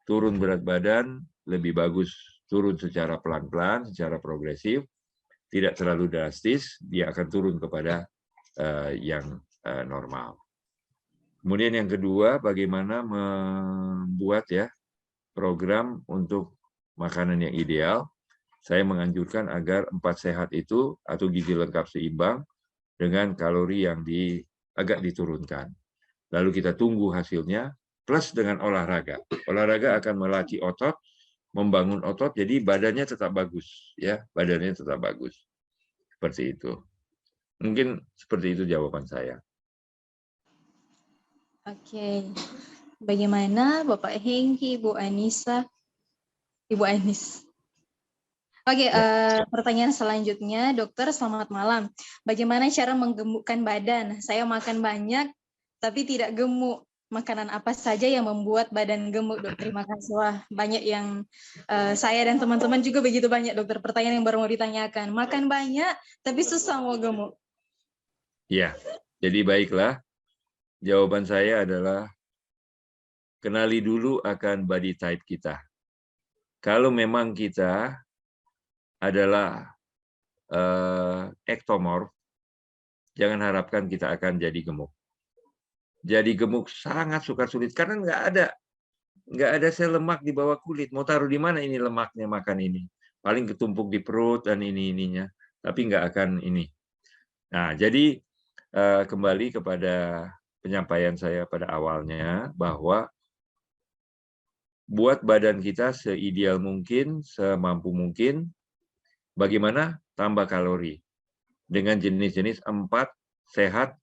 A: turun berat badan lebih bagus turun secara pelan-pelan, secara progresif, tidak terlalu drastis, dia akan turun kepada yang normal. Kemudian yang kedua, bagaimana membuat ya program untuk makanan yang ideal. Saya menganjurkan agar 4 sehat itu atau gizi lengkap seimbang dengan kalori yang agak diturunkan. Lalu kita tunggu hasilnya, plus dengan olahraga. Olahraga akan melatih otot, membangun otot, jadi badannya tetap bagus, ya, badannya tetap bagus. Seperti itu. Mungkin seperti itu jawaban saya.
B: Oke. Bagaimana Bapak Hengki, Ibu Anissa, Ibu Anis? Oke, pertanyaan selanjutnya, dokter, selamat malam. Bagaimana cara menggemukkan badan? Saya makan banyak, tapi tidak gemuk. Makanan apa saja yang membuat badan gemuk, dok? Terima kasih. Wah, banyak yang saya dan teman-teman juga begitu banyak, dokter. Pertanyaan yang baru mau ditanyakan. Makan banyak, tapi susah mau gemuk.
A: Ya, jadi baiklah. Jawaban saya adalah kenali dulu akan body type kita. Kalau memang kita adalah ektomorf, jangan harapkan kita akan jadi gemuk. Jadi gemuk sangat sukar sulit karena nggak ada sel lemak di bawah kulit. Mau taruh di mana ini lemaknya makan ini? Paling ketumpuk di perut dan ininya, tapi nggak akan ini. Nah, jadi kembali kepada penyampaian saya pada awalnya bahwa buat badan kita seideal mungkin, semampu mungkin, bagaimana tambah kalori dengan jenis-jenis 4 sehat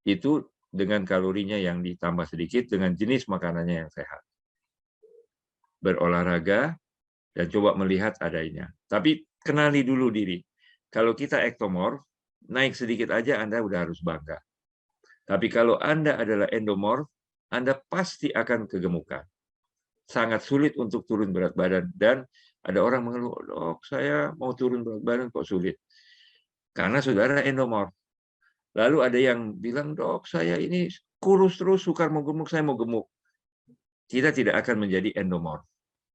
A: itu dengan kalorinya yang ditambah sedikit dengan jenis makanannya yang sehat. Berolahraga dan coba melihat adanya. Tapi kenali dulu diri. Kalau kita ektomorf, naik sedikit aja Anda udah harus bangga. Tapi kalau Anda adalah endomorf, Anda pasti akan kegemukan. Sangat sulit untuk turun berat badan. Dan ada orang mengeluh, dok saya mau turun berat badan kok sulit. Karena saudara endomorf. Lalu ada yang bilang, dok saya ini kurus terus, sukar mau gemuk, saya mau gemuk. Kita tidak akan menjadi endomorf.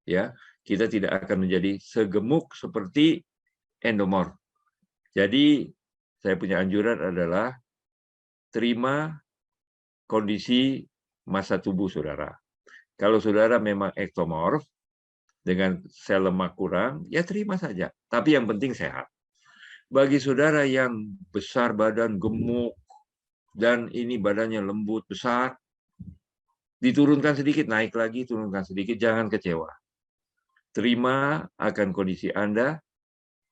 A: Ya, kita tidak akan menjadi segemuk seperti endomorf. Jadi saya punya anjuran adalah terima kondisi masa tubuh saudara. Kalau saudara memang ektomorf dengan sel lemak kurang, ya terima saja. Tapi yang penting sehat. Bagi saudara yang besar badan, gemuk, dan ini badannya lembut, besar, diturunkan sedikit, naik lagi, turunkan sedikit, jangan kecewa. terima akan kondisi Anda,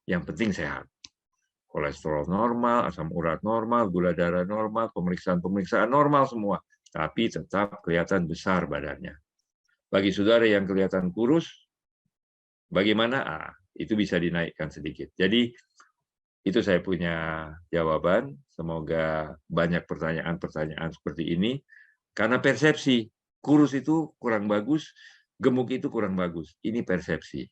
A: yang penting sehat. Kolesterol normal, asam urat normal, gula darah normal, pemeriksaan-pemeriksaan normal semua. Tapi tetap kelihatan besar badannya. Bagi saudara yang kelihatan kurus, bagaimana? Itu bisa dinaikkan sedikit. Jadi, itu saya punya jawaban. Semoga banyak pertanyaan-pertanyaan seperti ini. Karena persepsi, kurus itu kurang bagus, gemuk itu kurang bagus. Ini persepsi.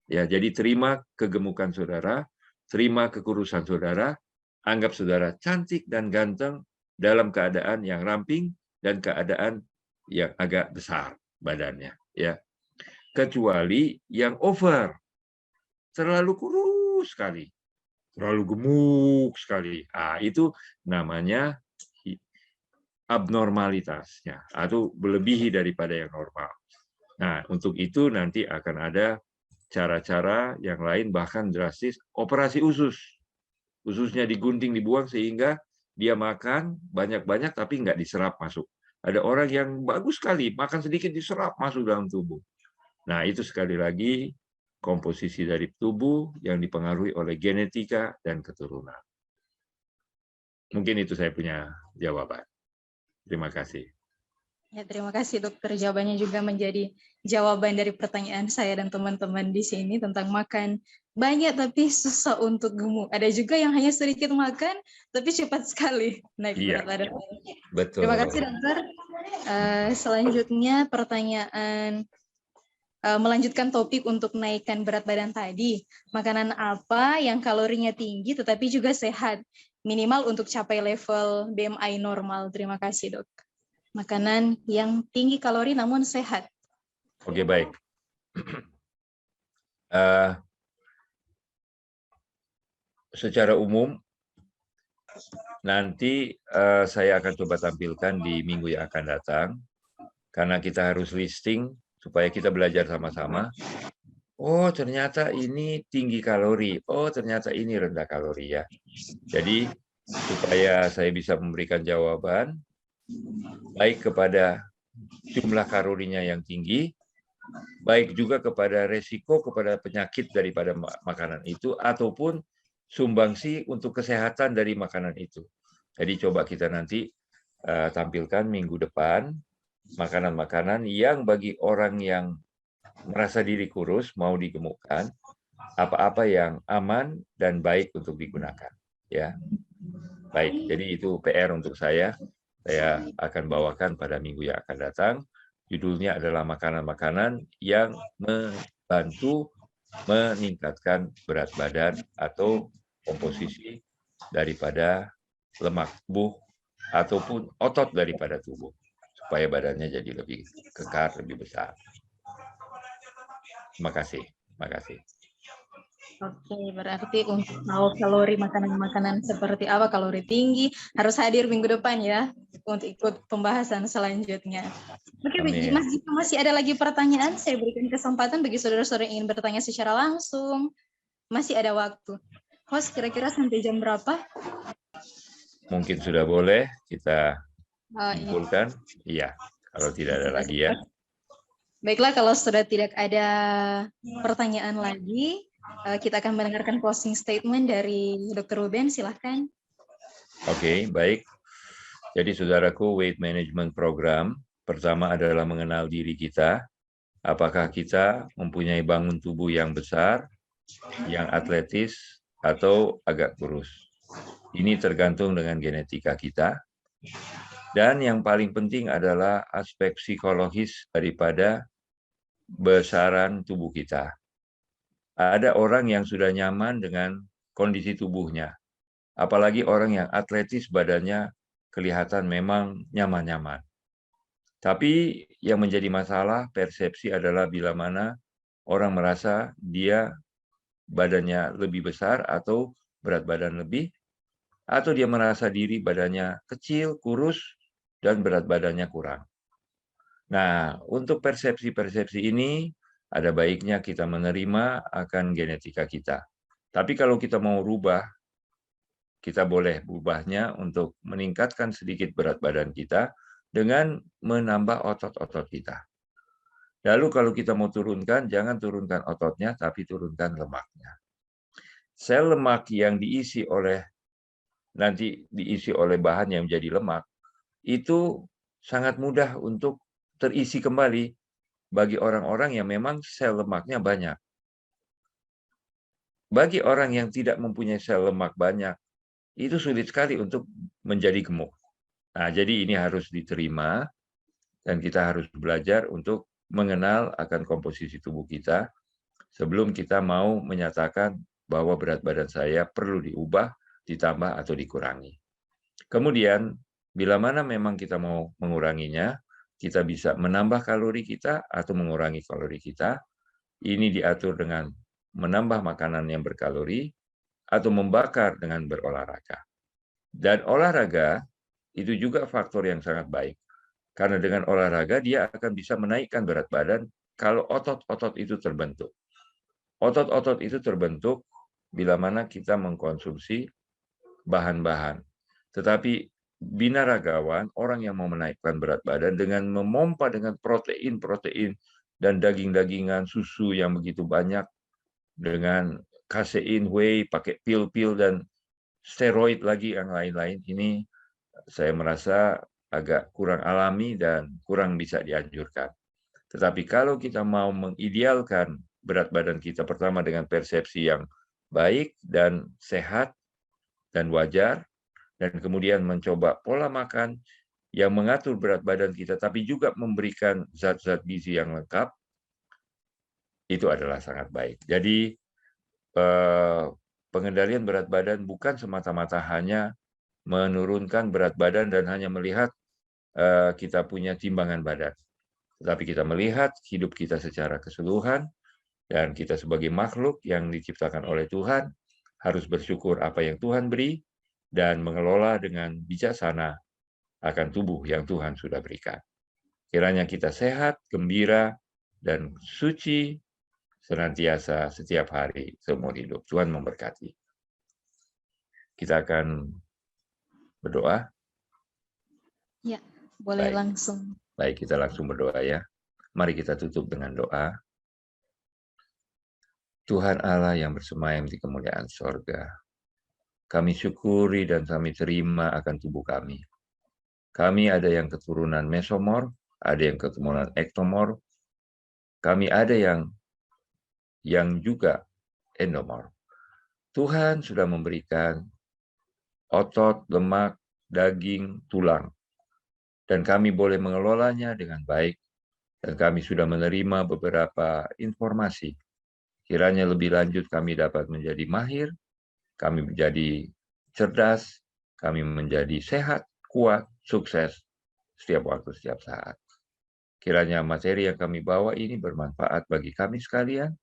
A: Ya, jadi terima kegemukan saudara, terima kekurusan saudara, anggap saudara cantik dan ganteng dalam keadaan yang ramping dan keadaan yang agak besar badannya. Ya, kecuali yang over, terlalu kurus sekali, terlalu gemuk sekali. Itu namanya abnormalitasnya atau melebihi daripada yang normal. Nah, untuk itu nanti akan ada cara-cara yang lain, bahkan drastis, operasi usus. Ususnya digunting, dibuang sehingga dia makan banyak-banyak tapi nggak diserap masuk. Ada orang yang bagus sekali, makan sedikit diserap masuk dalam tubuh. Nah, itu sekali lagi komposisi dari tubuh yang dipengaruhi oleh genetika dan keturunan. Mungkin itu saya punya jawaban. Terima kasih.
B: Ya, terima kasih dokter. Jawabannya juga menjadi jawaban dari pertanyaan saya dan teman-teman di sini tentang makan banyak tapi susah untuk gemuk. Ada juga yang hanya sedikit makan tapi cepat sekali naik berat badan.
A: Betul.
B: Terima kasih dokter. Selanjutnya pertanyaan melanjutkan topik untuk naikkan berat badan tadi. Makanan apa yang kalorinya tinggi tetapi juga sehat? Minimal untuk capai level BMI normal. Terima kasih dok. Makanan yang tinggi kalori namun sehat.
A: Oke, baik. Secara umum, nanti saya akan coba tampilkan di minggu yang akan datang, karena kita harus listing supaya kita belajar sama-sama. Oh, ternyata ini tinggi kalori. Oh, ternyata ini rendah kalori ya. Jadi, supaya saya bisa memberikan jawaban, baik kepada jumlah kalorinya yang tinggi, baik juga kepada resiko kepada penyakit daripada makanan itu, ataupun sumbangsi untuk kesehatan dari makanan itu. Jadi coba kita nanti tampilkan minggu depan makanan-makanan yang bagi orang yang merasa diri kurus, mau digemukkan, apa-apa yang aman dan baik untuk digunakan. Ya, baik. Jadi itu PR untuk saya. Saya akan bawakan pada minggu yang akan datang. Judulnya adalah makanan-makanan yang membantu meningkatkan berat badan atau komposisi daripada lemak tubuh ataupun otot daripada tubuh, supaya badannya jadi lebih kekar, lebih besar. Terima kasih. Terima kasih.
B: Oke, berarti untuk tahu kalori makanan-makanan seperti apa, kalori tinggi, harus hadir minggu depan ya, untuk ikut pembahasan selanjutnya. Oke, Mas, jika masih ada lagi pertanyaan, saya berikan kesempatan bagi saudara-saudara yang ingin bertanya secara langsung. Masih ada waktu. Host, kira-kira sampai jam berapa?
A: Mungkin sudah boleh kita kumpulkan. Iya, kalau tidak ada lagi ya.
B: Baiklah, kalau sudah tidak ada pertanyaan lagi, kita akan mendengarkan closing statement dari Dr. Ruben, silahkan.
A: Oke, baik. Jadi saudaraku, weight management program pertama adalah mengenal diri kita. Apakah kita mempunyai bangun tubuh yang besar, yang atletis, atau agak kurus. Ini tergantung dengan genetika kita. Dan yang paling penting adalah aspek psikologis daripada besaran tubuh kita. Ada orang yang sudah nyaman dengan kondisi tubuhnya. Apalagi orang yang atletis badannya kelihatan memang nyaman-nyaman. Tapi yang menjadi masalah persepsi adalah bila mana orang merasa dia badannya lebih besar atau berat badan lebih, atau dia merasa diri badannya kecil, kurus, dan berat badannya kurang. Nah, untuk persepsi-persepsi ini, ada baiknya kita menerima akan genetika kita. Tapi kalau kita mau rubah, kita boleh berubahnya untuk meningkatkan sedikit berat badan kita dengan menambah otot-otot kita. Lalu kalau kita mau turunkan, jangan turunkan ototnya, tapi turunkan lemaknya. Sel lemak yang diisi oleh bahan yang menjadi lemak, itu sangat mudah untuk terisi kembali bagi orang-orang yang memang sel lemaknya banyak. Bagi orang yang tidak mempunyai sel lemak banyak, itu sulit sekali untuk menjadi gemuk. Nah, jadi ini harus diterima, dan kita harus belajar untuk mengenal akan komposisi tubuh kita sebelum kita mau menyatakan bahwa berat badan saya perlu diubah, ditambah, atau dikurangi. Kemudian, bila mana memang kita mau menguranginya, kita bisa menambah kalori kita atau mengurangi kalori kita. Ini diatur dengan menambah makanan yang berkalori atau membakar dengan berolahraga. Dan olahraga itu juga faktor yang sangat baik. Karena dengan olahraga dia akan bisa menaikkan berat badan kalau otot-otot itu terbentuk. Otot-otot itu terbentuk bila mana kita mengkonsumsi bahan-bahan. Tetapi binaragawan, orang yang mau menaikkan berat badan dengan memompa dengan protein-protein dan daging-dagingan, susu yang begitu banyak, dengan kasein, whey, pakai pil-pil dan steroid lagi yang lain-lain, ini saya merasa agak kurang alami dan kurang bisa dianjurkan. Tetapi kalau kita mau mengidealkan berat badan kita pertama dengan persepsi yang baik dan sehat dan wajar, dan kemudian mencoba pola makan yang mengatur berat badan kita, tapi juga memberikan zat-zat gizi yang lengkap, itu adalah sangat baik. Jadi pengendalian berat badan bukan semata-mata hanya menurunkan berat badan dan hanya melihat kita punya timbangan badan. Tetapi kita melihat hidup kita secara keseluruhan, dan kita sebagai makhluk yang diciptakan oleh Tuhan, harus bersyukur apa yang Tuhan beri, dan mengelola dengan bijaksana akan tubuh yang Tuhan sudah berikan. Kiranya kita sehat, gembira, dan suci senantiasa setiap hari seumur hidup. Tuhan memberkati. Kita akan berdoa.
B: Ya, boleh
A: Baik.
B: langsung.
A: Baik, kita langsung berdoa ya. Mari kita tutup dengan doa. Tuhan Allah yang bersemayam di kemuliaan sorga, kami syukuri dan kami terima akan tubuh kami. Kami ada yang keturunan mesomor, ada yang keturunan ektomor, kami ada yang juga endomor. Tuhan sudah memberikan otot, lemak, daging, tulang, dan kami boleh mengelolanya dengan baik, dan kami sudah menerima beberapa informasi. Kiranya lebih lanjut kami dapat menjadi mahir, kami menjadi cerdas, kami menjadi sehat, kuat, sukses setiap waktu, setiap saat. Kiranya materi yang kami bawa ini bermanfaat bagi kami sekalian,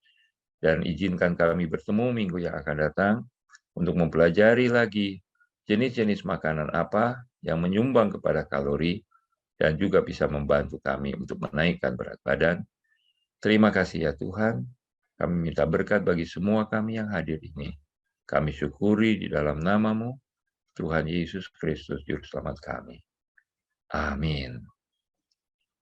A: dan izinkan kami bertemu minggu yang akan datang untuk mempelajari lagi jenis-jenis makanan apa yang menyumbang kepada kalori dan juga bisa membantu kami untuk menaikkan berat badan. Terima kasih ya Tuhan, kami minta berkat bagi semua kami yang hadir ini. Kami syukuri di dalam nama-Mu, Tuhan Yesus Kristus, Juru Selamat kami. Amin.